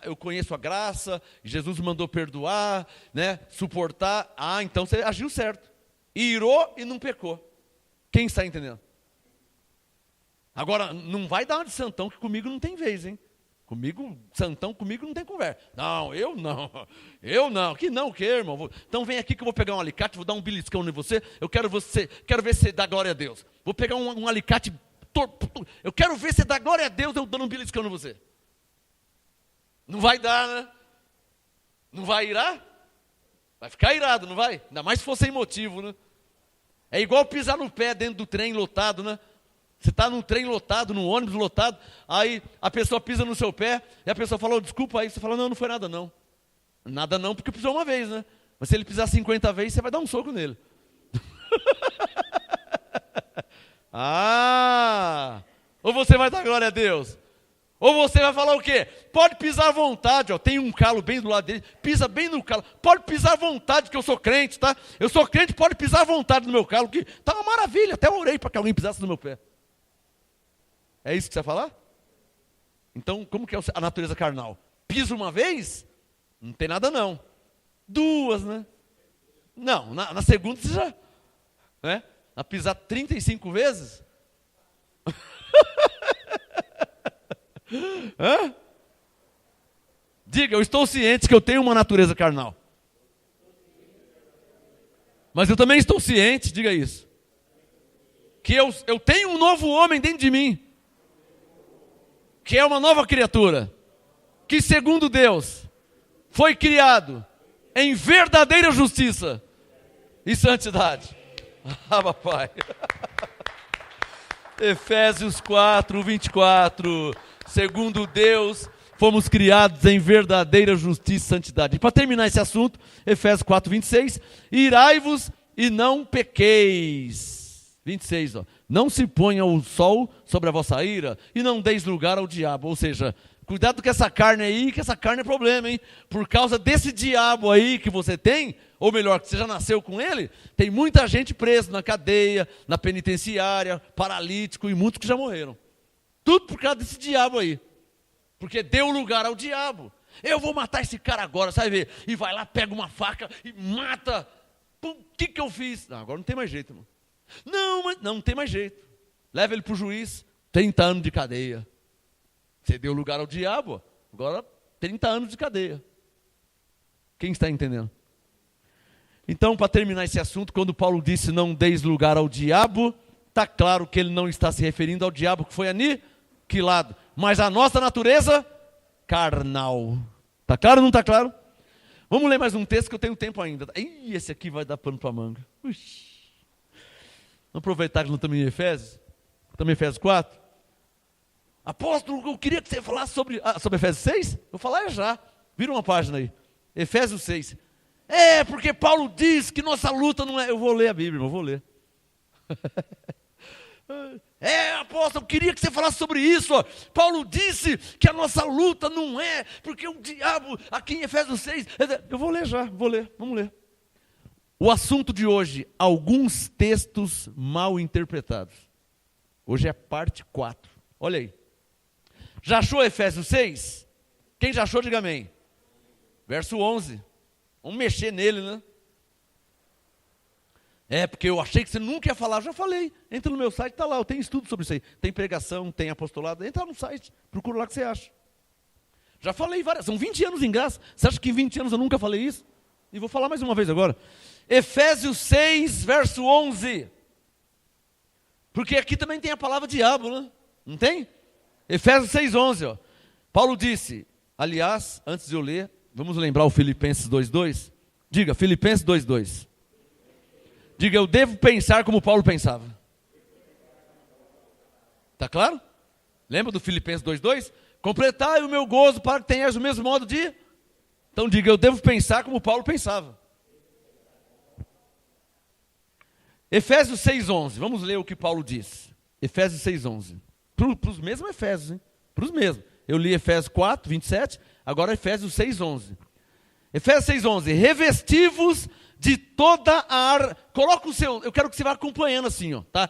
eu conheço a graça, Jesus me mandou perdoar, né, suportar. Então você agiu certo. Irou e não pecou. Quem está entendendo? Agora, não vai dar uma de santão que comigo não tem vez, hein? Santão comigo não tem conversa. Não, eu não. Que não, que irmão? Então vem aqui que eu vou pegar um alicate, vou dar um beliscão em você. Quero ver se você dá glória a Deus. Vou pegar um alicate, eu quero ver se você dá glória a Deus, eu dando um beliscão em você. Não vai dar, né? Não vai irar? Vai ficar irado, não vai? Ainda mais se for sem motivo, né? É igual pisar no pé dentro do trem lotado, né? Você está num trem lotado, num ônibus lotado, aí a pessoa pisa no seu pé, e a pessoa fala, desculpa aí, você fala, não foi nada não. Nada não, porque pisou uma vez, né? Mas se ele pisar 50 vezes, você vai dar um soco nele. Ou você vai dar glória a Deus, ou você vai falar o quê? Pode pisar à vontade, ó, tem um calo bem do lado dele, pisa bem no calo, pode pisar à vontade, que eu sou crente, tá? Eu sou crente, pode pisar à vontade no meu calo, que tá uma maravilha, até orei para que alguém pisasse no meu pé. É isso que você vai falar? Então, como que é a natureza carnal? Pisa uma vez? Não tem nada não. Duas, né? Não, na segunda você já... Né? Na pisar 35 vezes? Hã? Diga, eu estou ciente que eu tenho uma natureza carnal. Mas eu também estou ciente, diga isso, que eu tenho um novo homem dentro de mim, que é uma nova criatura, que segundo Deus, foi criado em verdadeira justiça e santidade. Papai. Efésios 4, 24. Segundo Deus, fomos criados em verdadeira justiça e santidade. E para terminar esse assunto, Efésios 4, 26. Irai-vos e não pequeis. 26, ó. Não se ponha o sol sobre a vossa ira e não deis lugar ao diabo. Ou seja, cuidado com essa carne aí, que essa carne é problema, hein? Por causa desse diabo aí que você tem, ou melhor, que você já nasceu com ele, tem muita gente presa na cadeia, na penitenciária, paralítico e muitos que já morreram. Tudo por causa desse diabo aí. Porque deu lugar ao diabo. Eu vou matar esse cara agora, sabe ver? E vai lá, pega uma faca e mata. O que eu fiz? Não, agora não tem mais jeito, irmão. Não tem mais jeito. Leva ele para o juiz, 30 anos de cadeia. Você deu lugar ao diabo, agora 30 anos de cadeia. Quem está entendendo? Então, para terminar esse assunto, quando Paulo disse não deis lugar ao diabo, está claro que ele não está se referindo ao diabo que foi aniquilado, mas a nossa natureza carnal. Está claro ou não está claro? Vamos ler mais um texto que eu tenho tempo ainda. Ih, esse aqui vai dar pano para manga. Vamos aproveitar que nós estamos em Efésios. Estamos em Efésios 4. Apóstolo, eu queria que você falasse sobre Efésios 6. Vou falar já. Vira uma página aí. Efésios 6. Porque Paulo diz que nossa luta não é... Eu vou ler a Bíblia, irmão, vou ler. Apóstolo, eu queria que você falasse sobre isso. Ó. Paulo disse que a nossa luta não é, porque o diabo, aqui em Efésios 6... Eu vou ler já, vamos ler. O assunto de hoje, alguns textos mal interpretados. Hoje é parte 4. Olha aí. Já achou Efésios 6? Quem já achou, diga amém. Verso 11. Vamos mexer nele, né? Porque eu achei que você nunca ia falar. Eu já falei. Entra no meu site, está lá. Eu tenho estudo sobre isso aí. Tem pregação, tem apostolado. Entra no site. Procura lá o que você acha. Já falei várias. São 20 anos em graça. Você acha que em 20 anos eu nunca falei isso? E vou falar mais uma vez agora. Efésios 6, verso 11. Porque aqui também tem a palavra diabo, né? Não tem? Efésios 6, 11. Ó. Paulo disse, aliás, antes de eu ler, vamos lembrar o Filipenses 2:2? Diga, Filipenses 2:2. Diga, eu devo pensar como Paulo pensava. Está claro? Lembra do Filipenses 2:2? Completai o meu gozo para que tenhas o mesmo modo de... Então diga, eu devo pensar como Paulo pensava. Efésios 6:11. Vamos ler o que Paulo diz. Efésios 6:11. Para os mesmos Efésios, hein? Para os mesmos. Eu li Efésios 4, 27, agora Efésios 6:11. Efésios 6:11. Revesti-vos de toda a coloca o seu, eu quero que você vá acompanhando assim, ó, tá?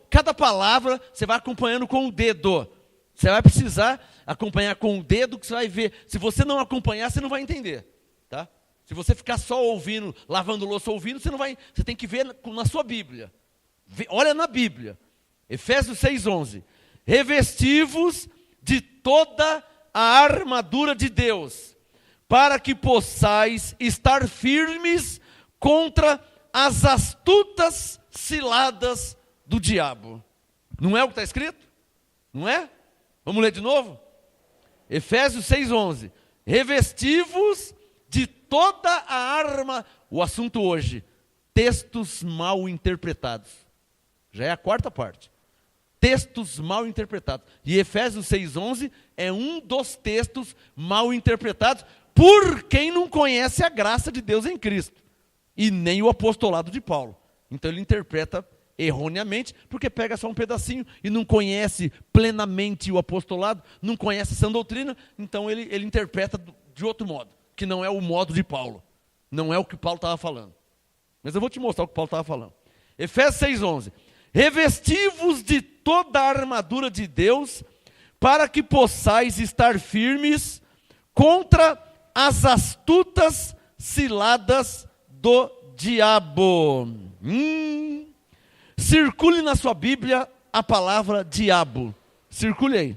Cada palavra você vai acompanhando com o dedo. Você vai precisar acompanhar com o dedo que você vai ver. Se você não acompanhar, você não vai entender, tá? Se você ficar só ouvindo, lavando louça ouvindo, você não vai, você tem que ver na sua Bíblia. Olha na Bíblia. Efésios 6:11. Revesti-vos de toda a armadura de Deus, para que possais estar firmes contra as astutas ciladas do diabo. Não é o que está escrito? Não é? Vamos ler de novo? Efésios 6:11. Revesti-vos de toda a arma. O assunto hoje, textos mal interpretados. Já é a quarta parte. Textos mal interpretados. E Efésios 6:11 é um dos textos mal interpretados por quem não conhece a graça de Deus em Cristo. E nem o apostolado de Paulo. Então ele interpreta erroneamente, porque pega só um pedacinho e não conhece plenamente o apostolado, não conhece essa doutrina, então ele interpreta de outro modo, que não é o modo de Paulo. Não é o que Paulo estava falando. Mas eu vou te mostrar o que Paulo estava falando. Efésios 6:11. Revesti-vos de toda a armadura de Deus, para que possais estar firmes contra as astutas ciladas do diabo. Circule na sua Bíblia a palavra diabo. Circule aí.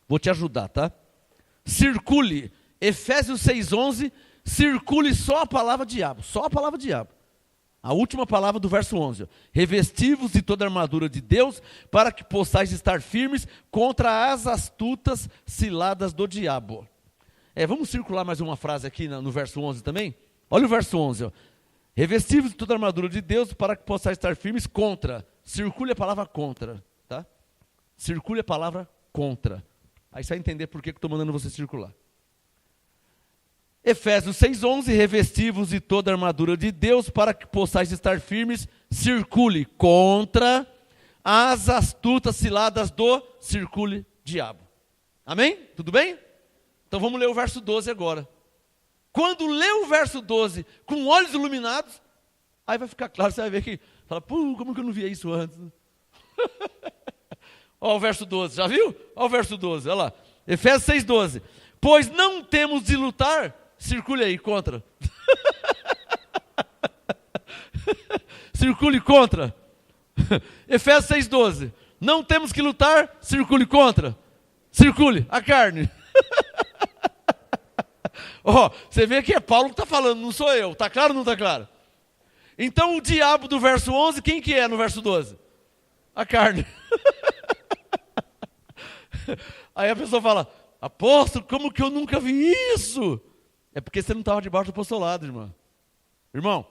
Vou te ajudar, tá? Circule. Efésios 6:11. Circule só a palavra diabo. Só a palavra diabo. A última palavra do verso 11. Revesti-vos de toda a armadura de Deus, para que possais estar firmes contra as astutas ciladas do diabo. Vamos circular mais uma frase aqui no verso 11 também? Olha o verso 11. Ó. Revesti-vos de toda a armadura de Deus, para que possais estar firmes contra. Circule a palavra contra. Tá? Circule a palavra contra. Aí você vai entender por que eu estou mandando você circular. Efésios 6:11, revesti-vos de toda a armadura de Deus, para que possais estar firmes, circule contra as astutas ciladas do circule diabo. Amém? Tudo bem? Então vamos ler o verso 12 agora. Quando lê o verso 12 com olhos iluminados, aí vai ficar claro, você vai ver que, fala, como que eu não via isso antes? Olha o verso 12, já viu? Olha o verso 12, olha lá. Efésios 6:12. Pois não temos de lutar, circule aí, contra. Circule contra. Efésios 6:12. Não temos que lutar, circule contra. Circule a carne. Você vê que é Paulo que está falando, não sou eu. Está claro ou não está claro? Então o diabo do verso 11, quem que é no verso 12? A carne. Aí a pessoa fala, apóstolo, como que eu nunca vi isso? É porque você não estava debaixo do apostolado, irmão. Irmão,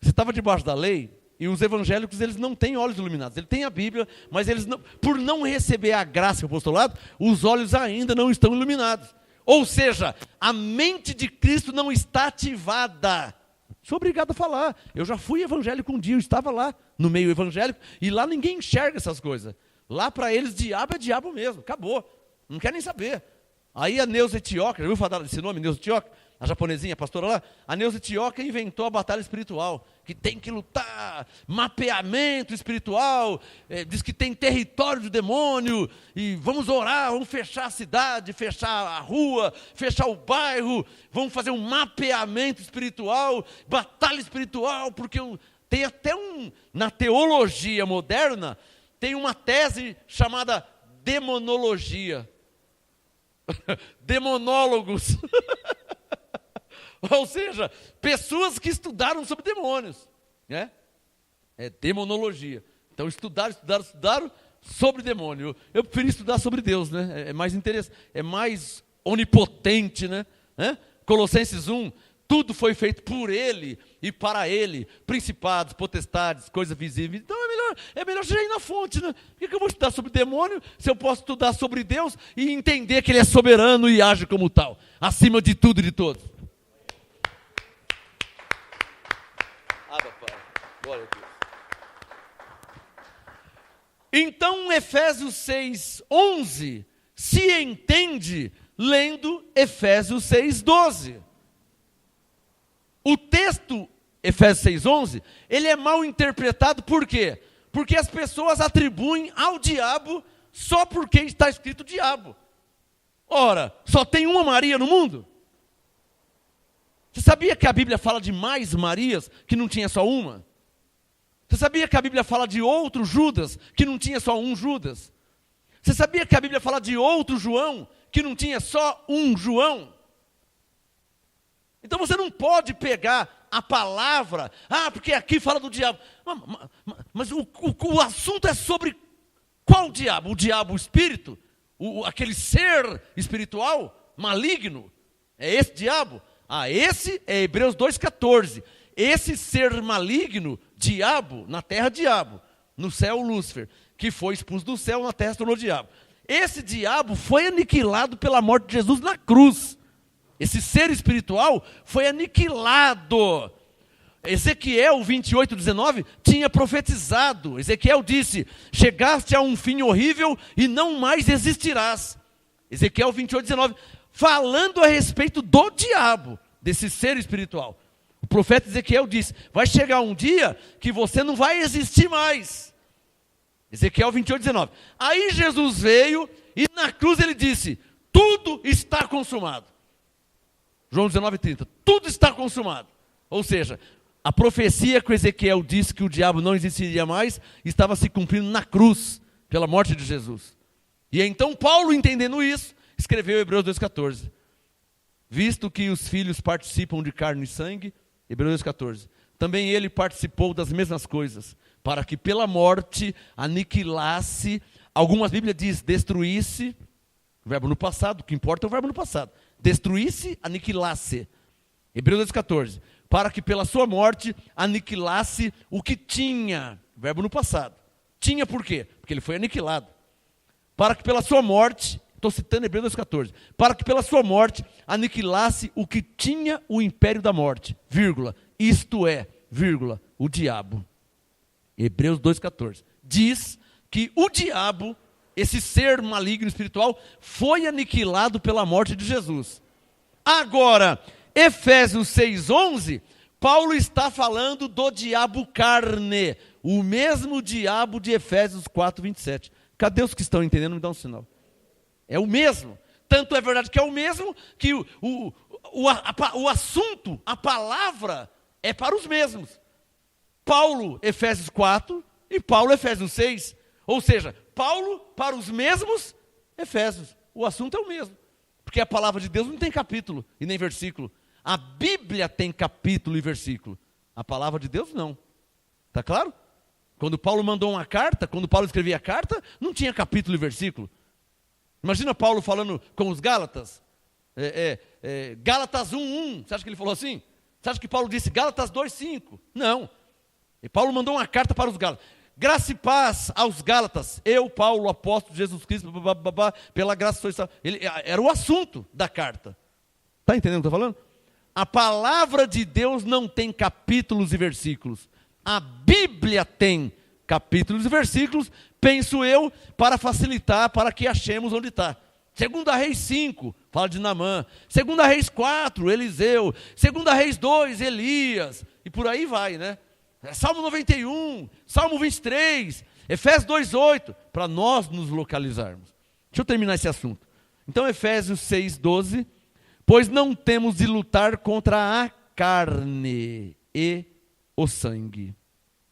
você estava debaixo da lei, e os evangélicos, eles não têm olhos iluminados. Eles têm a Bíblia, mas eles não, por não receber a graça do apostolado, os olhos ainda não estão iluminados. Ou seja, a mente de Cristo não está ativada. Sou obrigado a falar. Eu já fui evangélico um dia, eu estava lá no meio evangélico, e lá ninguém enxerga essas coisas. Lá para eles, diabo é diabo mesmo, acabou. Não quer nem saber. Aí a Neuza Etioca, já ouviu falar desse nome, Neuza Etioca? A japonesinha, a pastora lá? A Neuza Etioca inventou a batalha espiritual, que tem que lutar, mapeamento espiritual, diz que tem território do demônio, e vamos orar, vamos fechar a cidade, fechar a rua, fechar o bairro, vamos fazer um mapeamento espiritual, batalha espiritual, porque tem até na teologia moderna, tem uma tese chamada demonologia. Demonólogos. Ou seja, pessoas que estudaram sobre demônios, né? É demonologia. Então estudaram sobre demônio. Eu preferi estudar sobre Deus, né? É mais interessante, é mais onipotente, né? Colossenses 1, tudo foi feito por Ele e para Ele, principados, potestades, coisas visíveis. Então é melhor já ir na fonte, né? Por que eu vou estudar sobre demônio se eu posso estudar sobre Deus e entender que Ele é soberano e age como tal, acima de tudo e de todos? Glória a Deus. Então, Efésios 6:11 se entende lendo Efésios 6:12. O texto Efésios 6:11, ele é mal interpretado por quê? Porque as pessoas atribuem ao diabo só porque está escrito diabo. Ora, só tem uma Maria no mundo? Você sabia que a Bíblia fala de mais Marias, que não tinha só uma? Você sabia que a Bíblia fala de outro Judas, que não tinha só um Judas? Você sabia que a Bíblia fala de outro João, que não tinha só um João? Então você não pode pegar a palavra, porque aqui fala do diabo. Mas o assunto é sobre qual diabo? O diabo, o espírito? Aquele ser espiritual, maligno? É esse diabo? Esse é Hebreus 2,14. Esse ser maligno, diabo, na terra diabo, no céu Lúcifer, que foi expulso do céu, na terra se tornou diabo. Esse diabo foi aniquilado pela morte de Jesus na cruz. Esse ser espiritual foi aniquilado. Ezequiel 28:19 tinha profetizado. Ezequiel disse: chegaste a um fim horrível e não mais existirás. Ezequiel 28:19, falando a respeito do diabo, desse ser espiritual. O profeta Ezequiel disse: vai chegar um dia que você não vai existir mais. Ezequiel 28:19. Aí Jesus veio e na cruz ele disse: tudo está consumado. João 19:30, tudo está consumado. Ou seja, a profecia que Ezequiel disse que o diabo não existiria mais, estava se cumprindo na cruz, pela morte de Jesus. E então Paulo, entendendo isso, escreveu Hebreus 2,14. Visto que os filhos participam de carne e sangue, Hebreus 2,14, também ele participou das mesmas coisas, para que pela morte aniquilasse, algumas Bíblias dizem destruísse, o verbo no passado, o que importa é o verbo no passado, destruísse, aniquilasse, Hebreus 2,14, para que pela sua morte aniquilasse o que tinha, verbo no passado, tinha por quê? Porque ele foi aniquilado, para que pela sua morte, estou citando Hebreus 2,14, para que pela sua morte aniquilasse o que tinha o império da morte, vírgula, isto é, vírgula, o diabo. Hebreus 2,14, diz que o diabo, esse ser maligno espiritual, foi aniquilado pela morte de Jesus. Agora, Efésios 6,11, Paulo está falando do diabo carne, o mesmo diabo de Efésios 4,27. Cadê os que estão entendendo? Me dá um sinal. É o mesmo. Tanto é verdade que é o mesmo, que o assunto, a palavra, é para os mesmos. Paulo, Efésios 4, e Paulo, Efésios 6. Ou seja, Paulo para os mesmos Efésios. O assunto é o mesmo. Porque a palavra de Deus não tem capítulo e nem versículo. A Bíblia tem capítulo e versículo. A palavra de Deus não. Está claro? Quando Paulo mandou uma carta, quando Paulo escrevia a carta, não tinha capítulo e versículo. Imagina Paulo falando com os Gálatas. Gálatas 1:1. Você acha que ele falou assim? Você acha que Paulo disse Gálatas 2:5? Não. E Paulo mandou uma carta para os Gálatas. Graça e paz aos Gálatas. Eu, Paulo, apóstolo de Jesus Cristo, pela graça sois salvos. Era o assunto da carta. Está entendendo o que eu estou falando? A palavra de Deus não tem capítulos e versículos. A Bíblia tem capítulos e versículos, penso eu, para facilitar, para que achemos onde está. 2 Reis 5, fala de Naamã. 2 Reis 4, Eliseu. 2 Reis 2, Elias. E por aí vai, né? Salmo 91, Salmo 23, Efésios 2:8, para nós nos localizarmos. Deixa eu terminar esse assunto. Então, Efésios 6:12, pois não temos de lutar contra a carne e o sangue.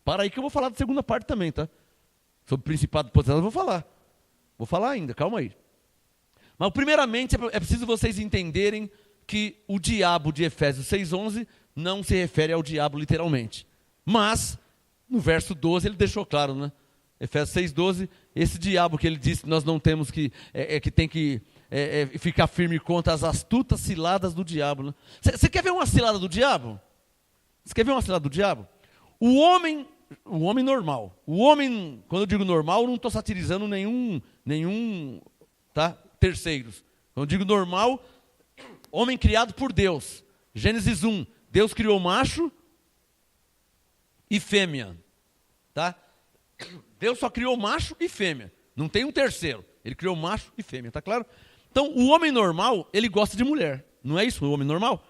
Para aí que eu vou falar da segunda parte também, tá? Sobre principado e potestade eu vou falar. Vou falar ainda, calma aí. Mas primeiramente é preciso vocês entenderem que o diabo de Efésios 6:11 não se refere ao diabo literalmente. Mas, no verso 12 ele deixou claro, né? Efésios 6:12, esse diabo que ele disse que nós não temos que, que tem que ficar firme contra as astutas ciladas do diabo. Né? Você quer ver uma cilada do diabo? Você quer ver uma cilada do diabo? O homem normal, quando eu digo normal, eu não estou satirizando nenhum tá, terceiros. Quando eu digo normal, homem criado por Deus. Gênesis 1, Deus criou macho e fêmea, tá? Deus só criou macho e fêmea, não tem um terceiro, ele criou macho e fêmea, tá claro? Então, o homem normal, ele gosta de mulher, não é isso o homem normal?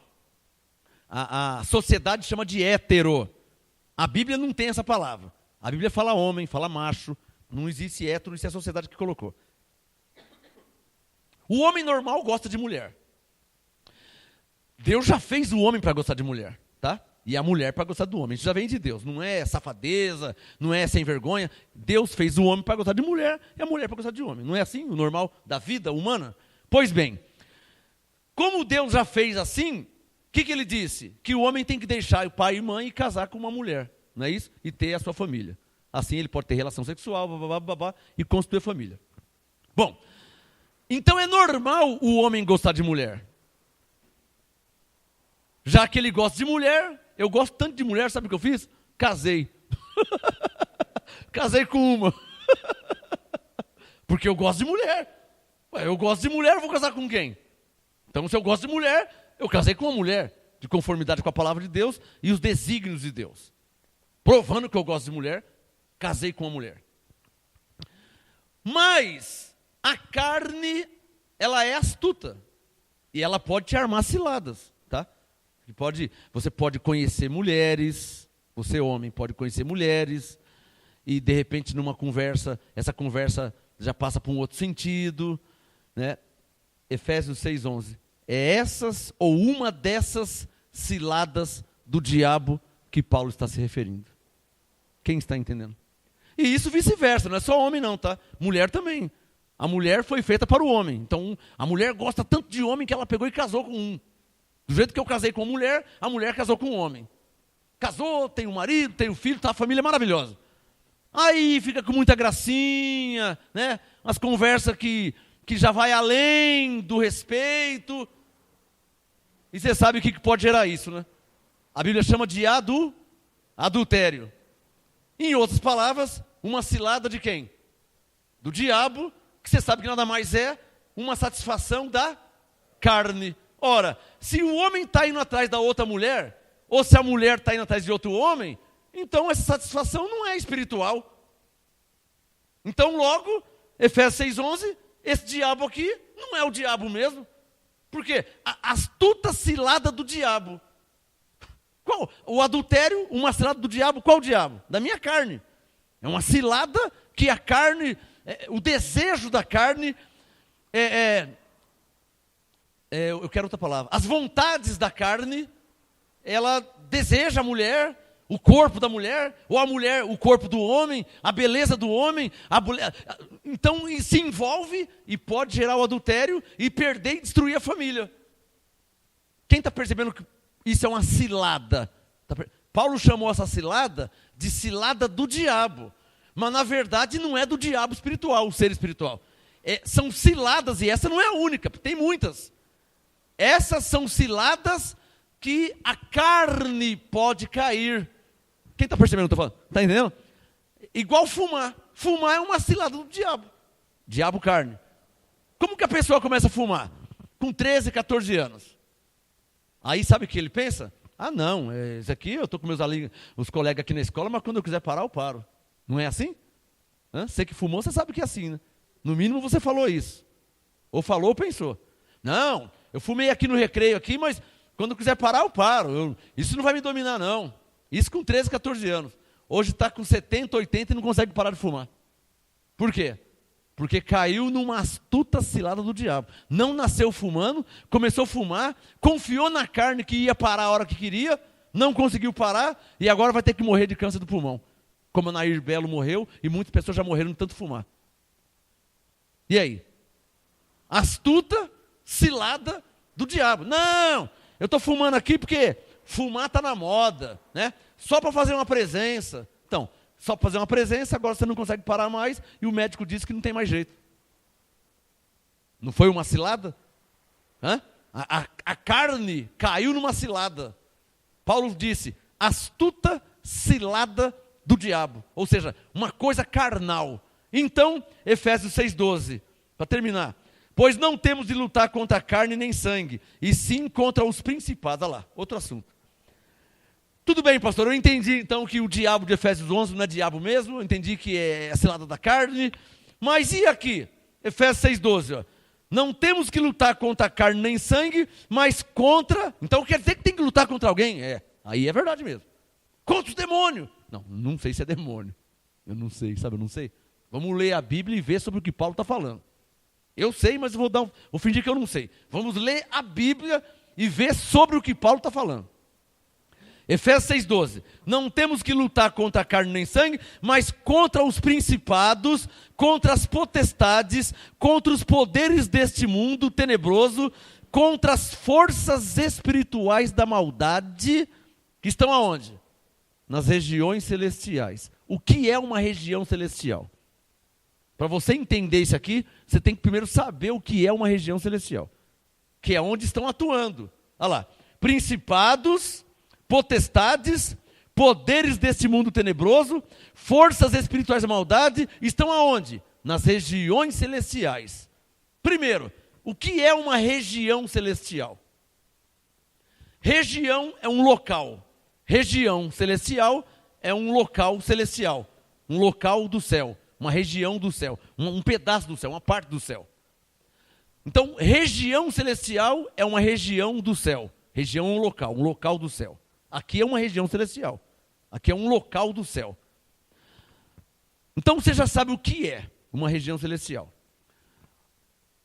A sociedade chama de hétero. A Bíblia não tem essa palavra. A Bíblia fala homem, fala macho. Não existe hétero, isso é a sociedade que colocou. O homem normal gosta de mulher. Deus já fez o homem para gostar de mulher, tá? E a mulher para gostar do homem. Isso já vem de Deus. Não é safadeza, não é sem vergonha. Deus fez o homem para gostar de mulher e a mulher para gostar de homem. Não é assim o normal da vida humana? Pois bem, como Deus já fez assim, o que ele disse? Que o homem tem que deixar o pai e mãe e casar com uma mulher, não é isso? E ter a sua família. Assim ele pode ter relação sexual, e construir a família. Bom, então é normal o homem gostar de mulher. Já que ele gosta de mulher, eu gosto tanto de mulher, sabe o que eu fiz? Casei. Casei com uma. Porque eu gosto de mulher. Ué, eu gosto de mulher, eu vou casar com quem? Então, se eu gosto de mulher, eu casei com uma mulher, de conformidade com a palavra de Deus e os desígnios de Deus. Provando que eu gosto de mulher, casei com uma mulher. Mas a carne, ela é astuta. E ela pode te armar ciladas, tá? Você pode conhecer mulheres, você homem pode conhecer mulheres, e de repente numa conversa, essa conversa já passa para um outro sentido, né? Efésios 6:11. É essas ou uma dessas ciladas do diabo que Paulo está se referindo. Quem está entendendo? E isso vice-versa, não é só homem não, tá? Mulher também. A mulher foi feita para o homem. Então, a mulher gosta tanto de homem que ela pegou e casou com um. Do jeito que eu casei com a mulher casou com um homem. Casou, tem um marido, tem um filho, tá, a família é maravilhosa. Aí fica com muita gracinha, né? Umas conversas que já vai além do respeito. E você sabe o que pode gerar isso, né? A Bíblia chama de adultério. Em outras palavras, uma cilada de quem? Do diabo, que você sabe que nada mais é uma satisfação da carne. Ora, se o homem está indo atrás da outra mulher, ou se a mulher está indo atrás de outro homem, então essa satisfação não é espiritual. Então logo, Efésios 6:11, esse diabo aqui não é o diabo mesmo. Por quê? A astuta cilada do diabo. Qual? O adultério, uma cilada do diabo, qual diabo? Da minha carne. É uma cilada que a carne, o desejo da carne, eu quero outra palavra. As vontades da carne, ela deseja a mulher, o corpo da mulher, ou a mulher, o corpo do homem, a beleza do homem. Então se envolve e pode gerar o adultério e perder e destruir a família. Quem está percebendo que isso é uma cilada? Paulo chamou essa cilada de cilada do diabo. Mas na verdade não é do diabo espiritual, o ser espiritual. São ciladas, e essa não é a única, tem muitas. Essas são ciladas que a carne pode cair. Quem está percebendo o que eu estou falando? Está entendendo? Igual fumar. Fumar é uma cilada do diabo. Diabo, carne. Como que a pessoa começa a fumar? Com 13, 14 anos. Aí sabe o que ele pensa? Ah não, isso aqui eu estou com os colegas aqui na escola, mas quando eu quiser parar, eu paro. Não é assim? Você que fumou, você sabe que é assim, né? No mínimo você falou isso. Ou falou ou pensou. Não, eu fumei aqui no recreio aqui, mas quando eu quiser parar, eu paro. Isso não vai me dominar, não. Isso com 13, 14 anos. Hoje está com 70, 80 e não consegue parar de fumar. Por quê? Porque caiu numa astuta cilada do diabo. Não nasceu fumando, começou a fumar, confiou na carne que ia parar a hora que queria, não conseguiu parar e agora vai ter que morrer de câncer do pulmão. Como a Nair Belo morreu e muitas pessoas já morreram de tanto fumar. E aí? Astuta cilada do diabo. Não, eu estou fumando aqui porque fumar está na moda, né? Só para fazer uma presença. Então, só para fazer uma presença, agora você não consegue parar mais e o médico disse que não tem mais jeito. Não foi uma cilada? A carne caiu numa cilada. Paulo disse, astuta cilada do diabo. Ou seja, uma coisa carnal. Então, Efésios 6:12, para terminar. Pois não temos de lutar contra a carne nem sangue, e sim contra os principados. Olha lá, outro assunto. Tudo bem, pastor, eu entendi então que o diabo de Efésios 11 não é diabo mesmo, eu entendi que é a cilada da carne, mas e aqui? Efésios 6:12, ó. Não temos que lutar contra carne nem sangue, mas contra... Então quer dizer que tem que lutar contra alguém? Aí é verdade mesmo. Contra o demônio. Não sei se é demônio. Eu não sei, sabe, eu não sei. Vamos ler a Bíblia e ver sobre o que Paulo está falando. Eu sei, mas eu vou fingir que eu não sei. Vamos ler a Bíblia e ver sobre o que Paulo está falando. Efésios 6,12. Não temos que lutar contra a carne nem sangue, mas contra os principados, contra as potestades, contra os poderes deste mundo tenebroso, contra as forças espirituais da maldade, que estão aonde? Nas regiões celestiais. O que é uma região celestial? Para você entender isso aqui, você tem que primeiro saber o que é uma região celestial, que é onde estão atuando. Olha lá, principados, potestades, poderes deste mundo tenebroso, forças espirituais da maldade, estão aonde? Nas regiões celestiais. Primeiro, o que é uma região celestial? Região é um local. Região celestial é um local celestial. Um local do céu. Uma região do céu. Um pedaço do céu, uma parte do céu. Então, região celestial é uma região do céu. Região é um local do céu. Aqui é uma região celestial. Aqui é um local do céu. Então você já sabe o que é uma região celestial.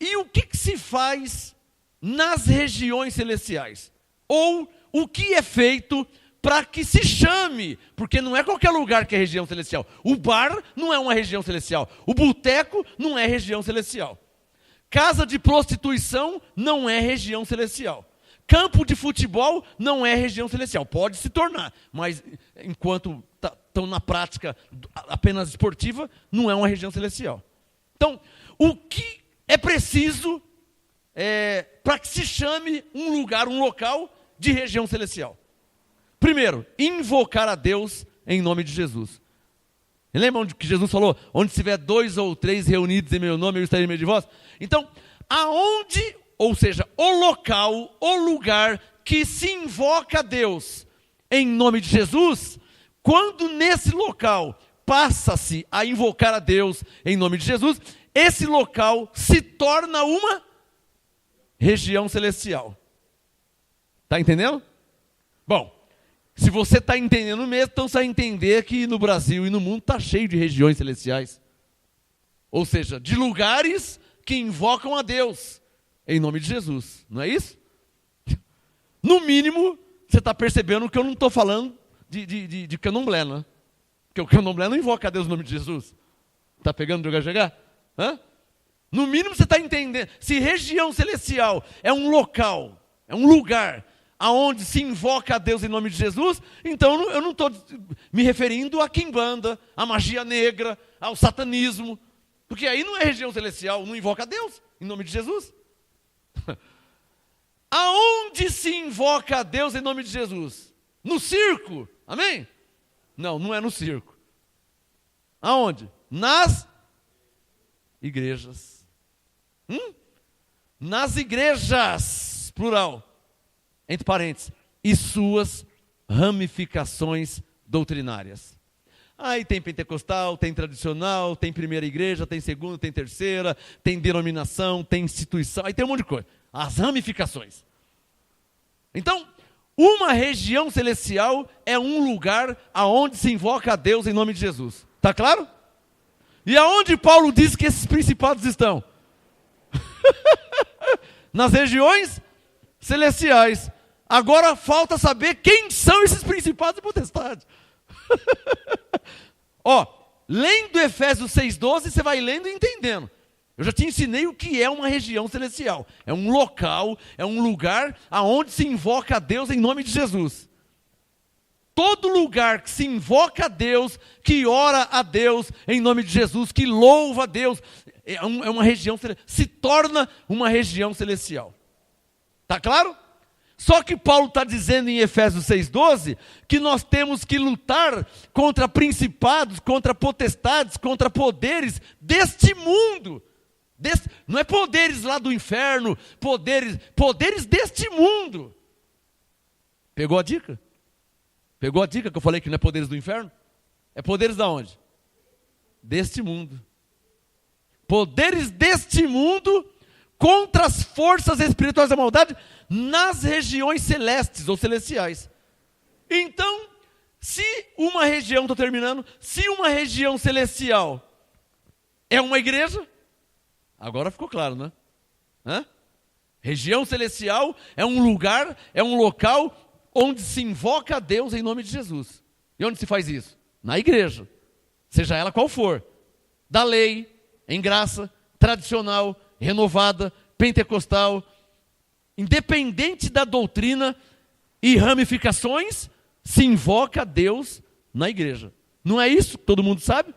E o que se faz nas regiões celestiais? Ou o que é feito para que se chame? Porque não é qualquer lugar que é região celestial. O bar não é uma região celestial. O boteco não é região celestial. Casa de prostituição não é região celestial. Campo de futebol não é região celestial. Pode se tornar, mas enquanto estão na prática apenas esportiva, não é uma região celestial. Então, o que é preciso para que se chame um lugar, um local de região celestial? Primeiro, invocar a Deus em nome de Jesus. Lembra onde que Jesus falou? Onde tiver 2 ou 3 reunidos em meu nome, eu estarei no meio de vós? Então, aonde... Ou seja, o local, o lugar que se invoca a Deus em nome de Jesus, quando nesse local passa-se a invocar a Deus em nome de Jesus, esse local se torna uma região celestial. Está entendendo? Bom, se você está entendendo mesmo, então você vai entender que no Brasil e no mundo está cheio de regiões celestiais. Ou seja, de lugares que invocam a Deus em nome de Jesus, não é isso? No mínimo, você está percebendo que eu não estou falando de candomblé, né? Porque o candomblé não invoca a Deus em nome de Jesus. Está pegando onde eu quero chegar? No mínimo você está entendendo. Se região celestial é um local, é um lugar aonde se invoca a Deus em nome de Jesus, então eu não estou me referindo a quimbanda, a magia negra, ao satanismo, porque aí não é região celestial, não invoca a Deus em nome de Jesus. Aonde se invoca a Deus em nome de Jesus? No circo, amém? Não é no circo. Aonde? Nas igrejas. Nas igrejas, plural, entre parênteses, e suas ramificações doutrinárias. Aí tem pentecostal, tem tradicional, tem primeira igreja, tem segunda, tem terceira, tem denominação, tem instituição, aí tem um monte de coisa. As ramificações. Então, uma região celestial é um lugar aonde se invoca a Deus em nome de Jesus. Está claro? E aonde Paulo diz que esses principados estão? Nas regiões celestiais. Agora falta saber quem são esses principados e potestades. Lendo Efésios 6,12, você vai lendo e entendendo. Eu já te ensinei o que é uma região celestial. É um local, é um lugar aonde se invoca a Deus em nome de Jesus. Todo lugar que se invoca a Deus, que ora a Deus em nome de Jesus, que louva a Deus, é uma região celestial, se torna uma região celestial. Está claro? Só que Paulo está dizendo em Efésios 6,12 que nós temos que lutar contra principados, contra potestades, contra poderes deste mundo. Não é poderes lá do inferno, poderes deste mundo. Pegou a dica? Pegou a dica que eu falei que não é poderes do inferno? É poderes da onde? Deste mundo. Poderes deste mundo contra as forças espirituais da maldade nas regiões celestes ou celestiais. Então, se uma região, estou terminando, se uma região celestial é uma igreja, agora ficou claro, né? Região celestial é um lugar, é um local onde se invoca a Deus em nome de Jesus. E onde se faz isso? Na igreja, seja ela qual for, da lei, em graça, tradicional, renovada, pentecostal, independente da doutrina e ramificações, se invoca a Deus na igreja. Não é isso? Todo mundo sabe?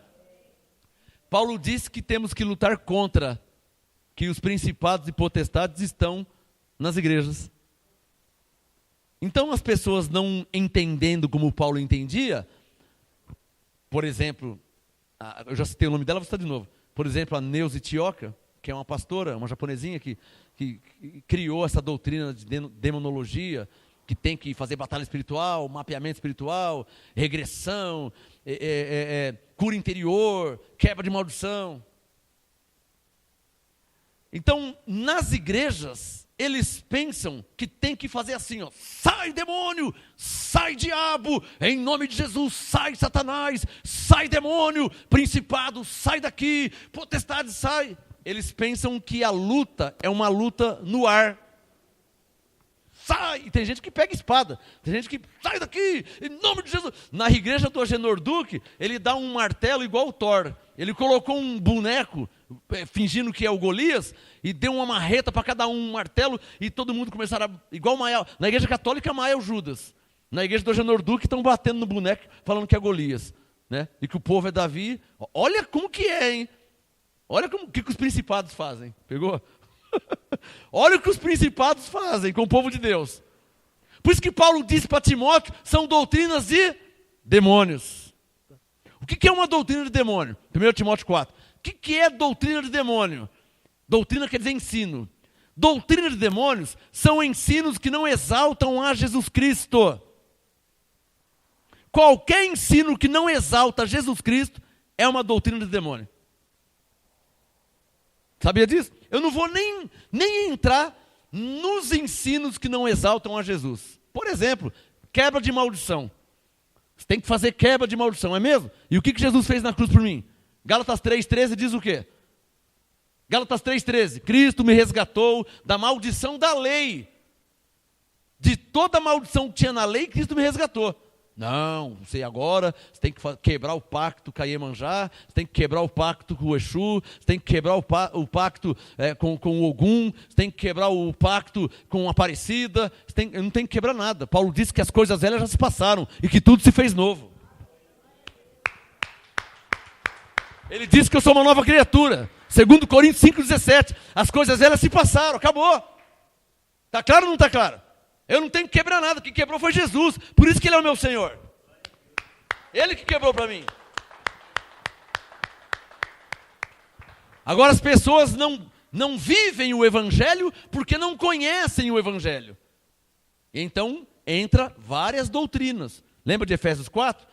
Paulo disse que temos que lutar contra, que os principados e potestades estão nas igrejas. Então as pessoas não entendendo como Paulo entendia, por exemplo, eu já citei o nome dela, vou citar de novo. Por exemplo, a Neuza Tioca, que é uma pastora, uma japonesinha que criou essa doutrina de demonologia, que tem que fazer batalha espiritual, mapeamento espiritual, regressão, cura interior, quebra de maldição. Então, nas igrejas, eles pensam que tem que fazer assim, ó, sai demônio, sai diabo, em nome de Jesus, sai Satanás, sai demônio, principado, sai daqui, potestade, sai. Eles pensam que a luta é uma luta no ar. Sai! E tem gente que pega espada, tem gente que sai daqui, em nome de Jesus. Na igreja do Agenor Duque, ele dá um martelo igual o Thor. Ele colocou um boneco, fingindo que é o Golias, e deu uma marreta para cada um martelo, e todo mundo começaram a, igual Mael. Na igreja católica, Mael é o Judas. Na igreja do Agenor Duque, estão batendo no boneco, falando que é Golias, né? E que o povo é Davi. Olha como que é, hein? Olha o que os principados fazem. Pegou? Olha o que os principados fazem com o povo de Deus. Por isso que Paulo disse para Timóteo, são doutrinas de demônios. O que é uma doutrina de demônio? 1 Timóteo 4. O que é doutrina de demônio? Doutrina quer dizer ensino. Doutrina de demônios são ensinos que não exaltam a Jesus Cristo. Qualquer ensino que não exalta Jesus Cristo é uma doutrina de demônio. Sabia disso? Eu não vou nem entrar nos ensinos que não exaltam a Jesus. Por exemplo, quebra de maldição. Você tem que fazer quebra de maldição, é mesmo? E o que Jesus fez na cruz por mim? Gálatas 3,13 diz o quê? Gálatas 3,13. Cristo me resgatou da maldição da lei. De toda a maldição que tinha na lei, Cristo me resgatou. Não, você agora, você tem que quebrar o pacto com a Iemanjá, você tem que quebrar o pacto com o Exu, você tem que quebrar o pacto com o Ogum, você tem que quebrar o pacto com a Aparecida, não tem que quebrar nada. Paulo disse que as coisas velhas já se passaram e que tudo se fez novo. Ele disse que eu sou uma nova criatura. 2 Coríntios 5,17. As coisas velhas se passaram, acabou. Está claro ou não está claro? Eu não tenho que quebrar nada, o que quebrou foi Jesus. Por isso que Ele é o meu Senhor. Ele que quebrou para mim. Agora as pessoas não vivem o Evangelho porque não conhecem o Evangelho. Então entra várias doutrinas. Lembra de Efésios 4?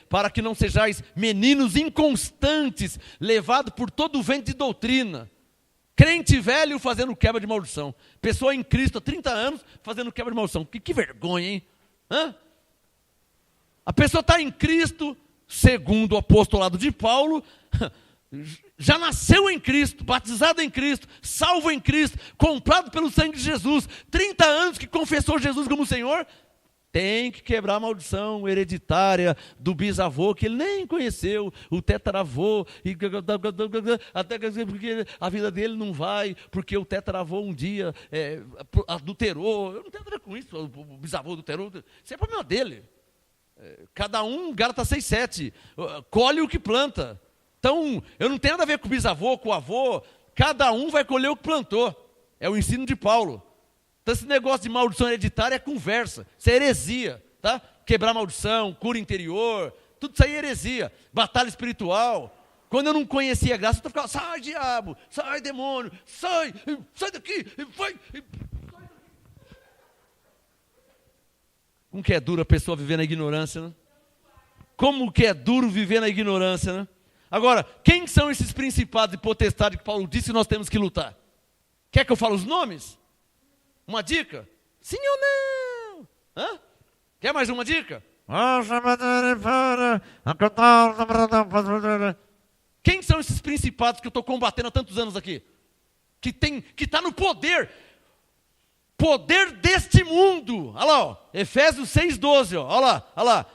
Para que não sejais meninos inconstantes, levados por todo o vento de doutrina. Crente velho fazendo quebra de maldição. Pessoa em Cristo há 30 anos fazendo quebra de maldição. Que vergonha, hein? A pessoa está em Cristo, segundo o apostolado de Paulo, já nasceu em Cristo, batizado em Cristo, salvo em Cristo, comprado pelo sangue de Jesus. 30 anos que confessou Jesus como Senhor. Tem que quebrar a maldição hereditária do bisavô, que ele nem conheceu, o tetaravô, até porque a vida dele não vai, porque o tetaravô um dia adulterou. Eu não tenho nada a ver com isso, o bisavô adulterou, isso é problema dele. Cada um, Gálatas 6,7, colhe o que planta. Então, eu não tenho nada a ver com o bisavô, com o avô, cada um vai colher o que plantou. É o ensino de Paulo. Então esse negócio de maldição hereditária é conversa, isso é heresia, tá? Quebrar maldição, cura interior, tudo isso aí é heresia, batalha espiritual. Quando eu não conhecia a graça, eu ficava, sai diabo, sai demônio, sai daqui, vai. Como que é duro a pessoa viver na ignorância, né? Como que é duro viver na ignorância, né? Agora, quem são esses principados e potestades que Paulo disse que nós temos que lutar? Quer que eu fale os nomes? Uma dica? Sim ou não? Hã? Quer mais uma dica? Quem são esses principados que eu estou combatendo há tantos anos aqui? Que está no poder deste mundo. Olha lá, ó, Efésios 6,12, olha lá.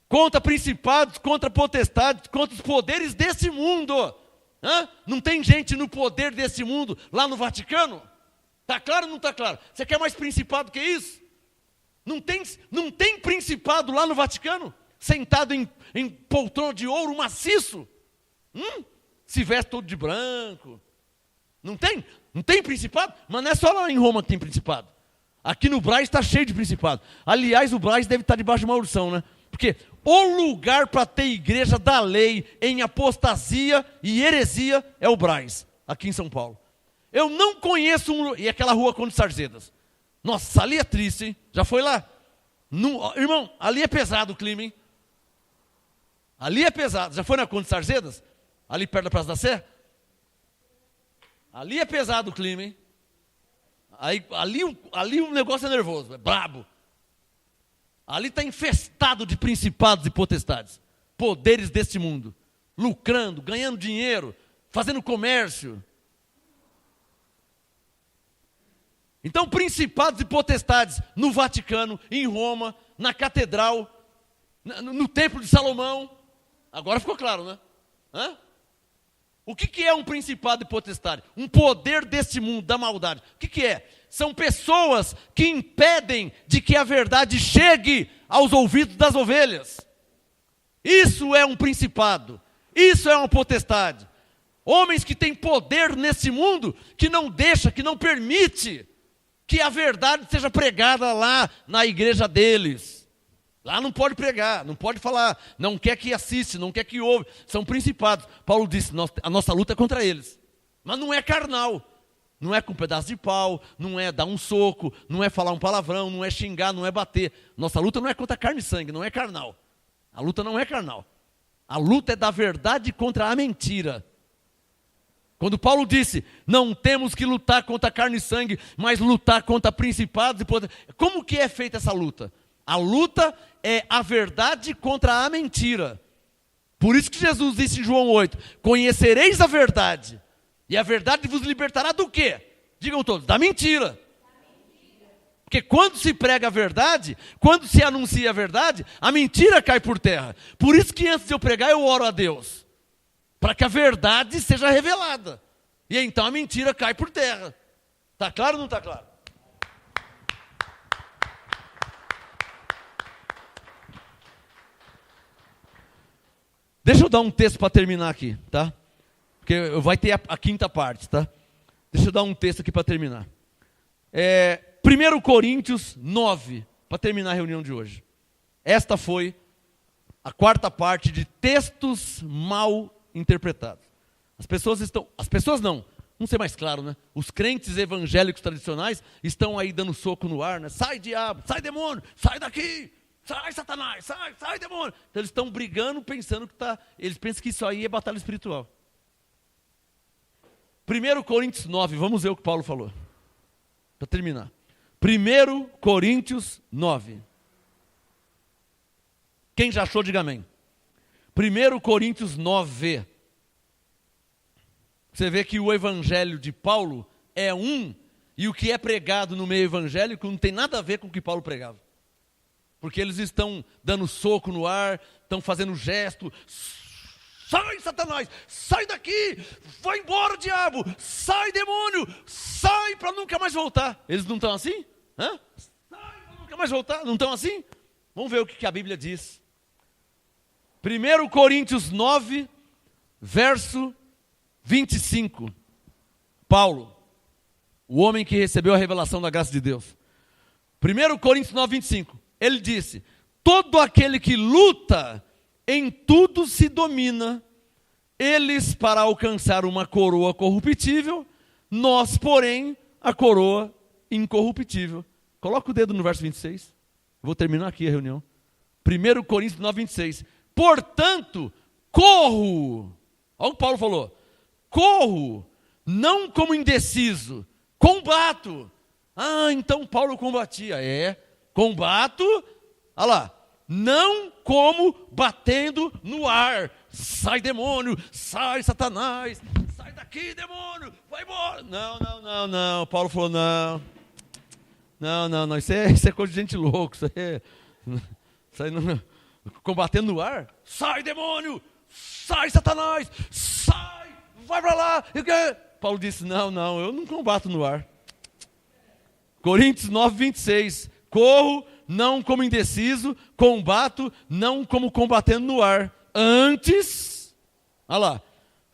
Contra principados, contra potestades, contra os poderes desse mundo. Hã? Não tem gente no poder desse mundo lá no Vaticano? Está claro ou não está claro? Você quer mais principado que isso? Não tem principado lá no Vaticano? Sentado em poltrona de ouro maciço? Se veste todo de branco? Não tem? Não tem principado? Mas não é só lá em Roma que tem principado. Aqui no Brás está cheio de principado. Aliás, o Brás deve estar debaixo de uma maldição, né? Porque o lugar para ter igreja da lei em apostasia e heresia é o Brás, aqui em São Paulo. Eu não conheço e aquela rua Conde de Sarzedas. Nossa, ali é triste, hein? Já foi lá? Irmão, ali é pesado o clima, hein? Ali é pesado. Já foi na Conde de Sarzedas? Ali perto da Praça da Sé? Ali é pesado o clima, hein? Ali o negócio é nervoso, é brabo. Ali está infestado de principados e potestades. Poderes deste mundo. Lucrando, ganhando dinheiro, fazendo comércio. Então, principados e potestades no Vaticano, em Roma, na Catedral, no Templo de Salomão. Agora ficou claro, né? Hã? O que é um principado e potestade? Um poder deste mundo, da maldade. O que é? São pessoas que impedem de que a verdade chegue aos ouvidos das ovelhas. Isso é um principado. Isso é uma potestade. Homens que têm poder nesse mundo, que não deixa, que não permite que a verdade seja pregada lá na igreja deles. Lá não pode pregar, não pode falar, não quer que assiste, não quer que ouve. São principados. Paulo disse, a nossa luta é contra eles. Mas não é carnal. Não é com um pedaço de pau, não é dar um soco, não é falar um palavrão, não é xingar, não é bater. Nossa luta não é contra carne e sangue, não é carnal. A luta não é carnal. A luta é da verdade contra a mentira. Quando Paulo disse, não temos que lutar contra carne e sangue, mas lutar contra principados e poderes. Como que é feita essa luta? A luta é a verdade contra a mentira. Por isso que Jesus disse em João 8, conhecereis a verdade, e a verdade vos libertará do quê? Digam todos, da mentira. Porque quando se prega a verdade, quando se anuncia a verdade, a mentira cai por terra. Por isso que antes de eu pregar, eu oro a Deus. Para que a verdade seja revelada. E então a mentira cai por terra. Está claro ou não está claro? Deixa eu dar um texto para terminar aqui, tá? Porque vai ter a quinta parte, tá? Deixa eu dar um texto aqui para terminar. 1 Coríntios 9, para terminar a reunião de hoje. Esta foi a quarta parte de textos mal interpretados. Vamos ser mais claro, né? Os crentes evangélicos tradicionais estão aí dando soco no ar, né? Sai diabo, sai demônio, sai daqui, sai Satanás, sai demônio. Então eles estão brigando pensando eles pensam que isso aí é batalha espiritual. 1 Coríntios 9, vamos ver o que Paulo falou. Para terminar. 1 Coríntios 9. Quem já achou, diga amém. 1 Coríntios 9. Você vê que o evangelho de Paulo é um, e o que é pregado no meio evangélico não tem nada a ver com o que Paulo pregava. Porque eles estão dando soco no ar, estão fazendo gesto. Sai, Satanás, sai daqui, vai embora, diabo, sai, demônio, sai para nunca mais voltar. Eles não estão assim? Hã? Sai para nunca mais voltar, não estão assim? Vamos ver o que a Bíblia diz. 1 Coríntios 9, verso 25. Paulo, o homem que recebeu a revelação da graça de Deus. 1 Coríntios 9, 25. Ele disse, todo aquele que luta em tudo se domina, eles para alcançar uma coroa corruptível, nós, porém, a coroa incorruptível. Coloca o dedo no verso 26. Vou terminar aqui a reunião. 1 Coríntios 9, 26. Portanto, corro. Olha o que Paulo falou. Corro, não como indeciso, combato. Ah, então Paulo combatia. Combato, olha lá, não como batendo no ar. Sai demônio, sai Satanás, sai daqui demônio, vai embora. Não. Paulo falou, não, isso é coisa de gente louca, isso aí não, combatendo no ar. Sai demônio, sai Satanás, sai, vai para lá. Paulo disse, não, eu não combato no ar. Coríntios 9:26, corro não como indeciso, combato não como combatendo no ar. Antes, olha lá,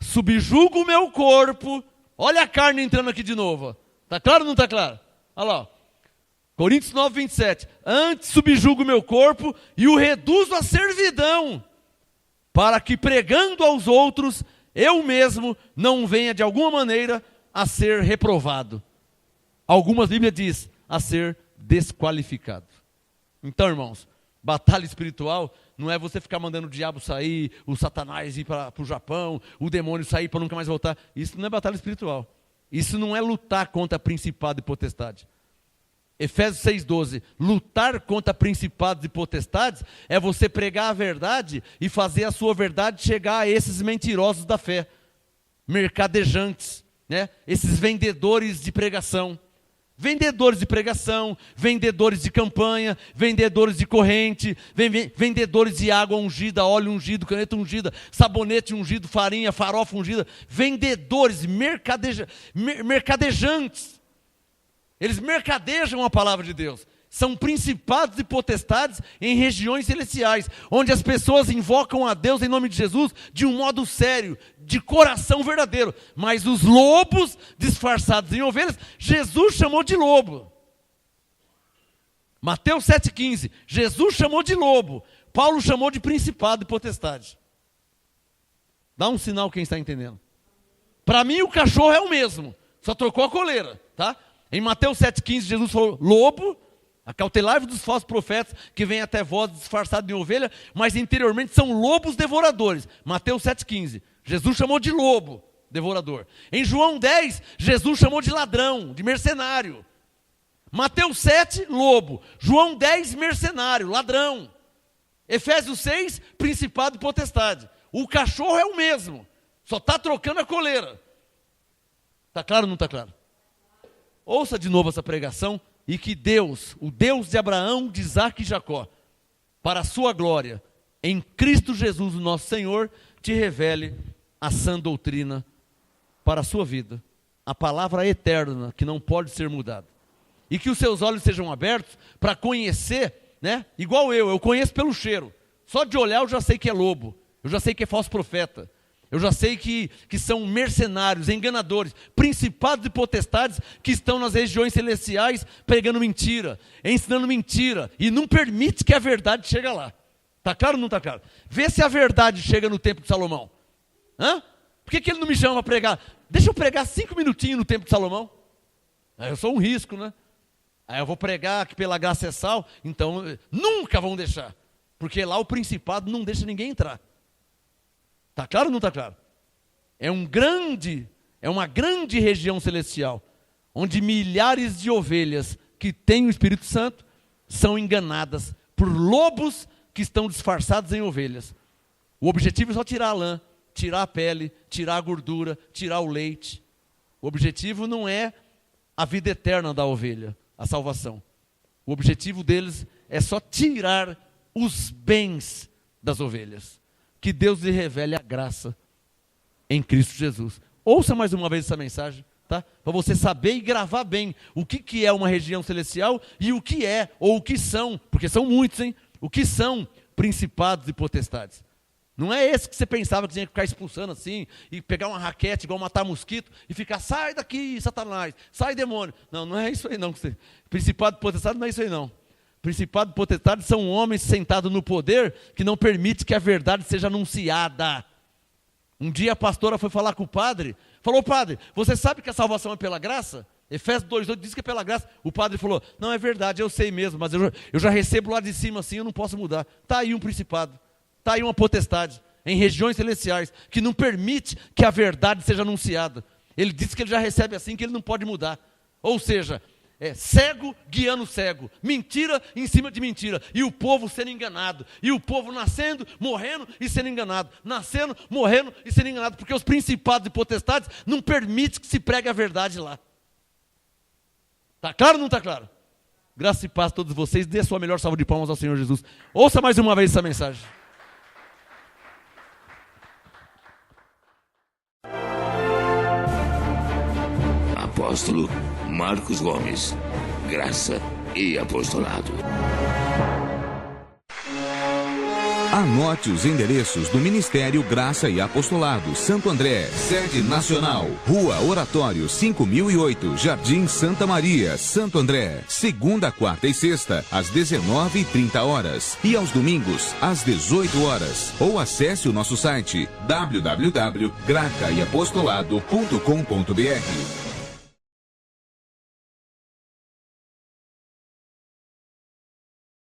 subjugo o meu corpo. Olha a carne entrando aqui de novo. Está claro ou não está claro? Olha lá. Coríntios 9:27. Antes subjugo o meu corpo e o reduzo à servidão, para que pregando aos outros, eu mesmo não venha de alguma maneira a ser reprovado. Algumas Bíblias diz a ser desqualificado. Então, irmãos, batalha espiritual não é você ficar mandando o diabo sair, o Satanás ir para o Japão, o demônio sair para nunca mais voltar. Isso não é batalha espiritual. Isso não é lutar contra principado e potestade. Efésios 6:12, lutar contra principados e potestades é você pregar a verdade e fazer a sua verdade chegar a esses mentirosos da fé, mercadejantes, né? Esses vendedores de pregação. Vendedores de pregação, vendedores de campanha, vendedores de corrente, vendedores de água ungida, óleo ungido, caneta ungida, sabonete ungido, farinha, farofa ungida, vendedores, mercadejantes. Eles mercadejam a palavra de Deus. São principados e potestades em regiões celestiais, onde as pessoas invocam a Deus em nome de Jesus de um modo sério, de coração verdadeiro. Mas os lobos disfarçados em ovelhas, Jesus chamou de lobo. Mateus 7,15, Jesus chamou de lobo. Paulo chamou de principado e potestade. Dá um sinal quem está entendendo. Para mim o cachorro é o mesmo, só trocou a coleira, tá? Em Mateus 7,15 Jesus falou lobo, acautelai-vos dos falsos profetas que vêm até vós disfarçados de ovelha, mas interiormente são lobos devoradores. Mateus 7,15. Jesus chamou de lobo devorador. Em João 10, Jesus chamou de ladrão, de mercenário. Mateus 7, lobo. João 10, mercenário, ladrão. Efésios 6, principado e potestade. O cachorro é o mesmo, só está trocando a coleira. Está claro ou não está claro? Ouça de novo essa pregação. E que Deus, o Deus de Abraão, de Isaac e Jacó, para a sua glória, em Cristo Jesus, o nosso Senhor, te revele a sã doutrina para a sua vida, a palavra eterna que não pode ser mudada. E que os seus olhos sejam abertos para conhecer, né? Igual eu conheço pelo cheiro. Só de olhar eu já sei que é lobo, eu já sei que é falso profeta. Eu já sei que são mercenários, enganadores, principados e potestades que estão nas regiões celestiais pregando mentira, ensinando mentira, e não permite que a verdade chegue lá. Está claro ou não está claro? Vê se a verdade chega no templo de Salomão. Por que ele não me chama para pregar? Deixa eu pregar 5 minutinhos no templo de Salomão. Aí eu sou um risco, né? Aí eu vou pregar que pela graça é sal, então nunca vão deixar, porque lá o principado não deixa ninguém entrar. Está claro ou não está claro? É uma grande região celestial, onde milhares de ovelhas que têm o Espírito Santo são enganadas por lobos que estão disfarçados em ovelhas. O objetivo é só tirar a lã, tirar a pele, tirar a gordura, tirar o leite. O objetivo não é a vida eterna da ovelha, a salvação. O objetivo deles é só tirar os bens das ovelhas. Que Deus lhe revele a graça em Cristo Jesus. Ouça mais uma vez essa mensagem, tá? Para você saber e gravar bem o que é uma região celestial e o que é, ou o que são, porque são muitos, hein? O que são principados e potestades. Não é esse que você pensava que tinha que ficar expulsando assim, e pegar uma raquete igual matar mosquito, e ficar, sai daqui, Satanás, sai demônio. Não é isso aí não. Principado e potestade não é isso aí não. Principado e potestade são homens sentados no poder que não permite que a verdade seja anunciada. Um dia a pastora foi falar com o padre, falou, padre, você sabe que a salvação é pela graça? Efésios 2,8 diz que é pela graça. O padre falou, não, é verdade, eu sei mesmo, mas eu já recebo lá de cima assim, eu não posso mudar. Está aí um principado, está aí uma potestade, em regiões celestiais, que não permite que a verdade seja anunciada. Ele disse que ele já recebe assim, que ele não pode mudar. Ou seja, cego guiando cego, mentira em cima de mentira, e o povo sendo enganado, e o povo nascendo, morrendo e sendo enganado, nascendo, morrendo e sendo enganado, porque os principados e potestades não permitem que se pregue a verdade lá. Está claro ou não está claro? Graça e paz a todos vocês, dê sua melhor salva de palmas ao Senhor Jesus. Ouça mais uma vez essa mensagem. Apóstolo Marcos Gomes, graça e apostolado. Anote os endereços do Ministério Graça e Apostolado Santo André, sede nacional, Rua Oratório 5008, Jardim Santa Maria, Santo André, segunda, quarta e sexta, às 19h30 e aos domingos, às 18h. Ou acesse o nosso site www.gracaiapostolado.com.br.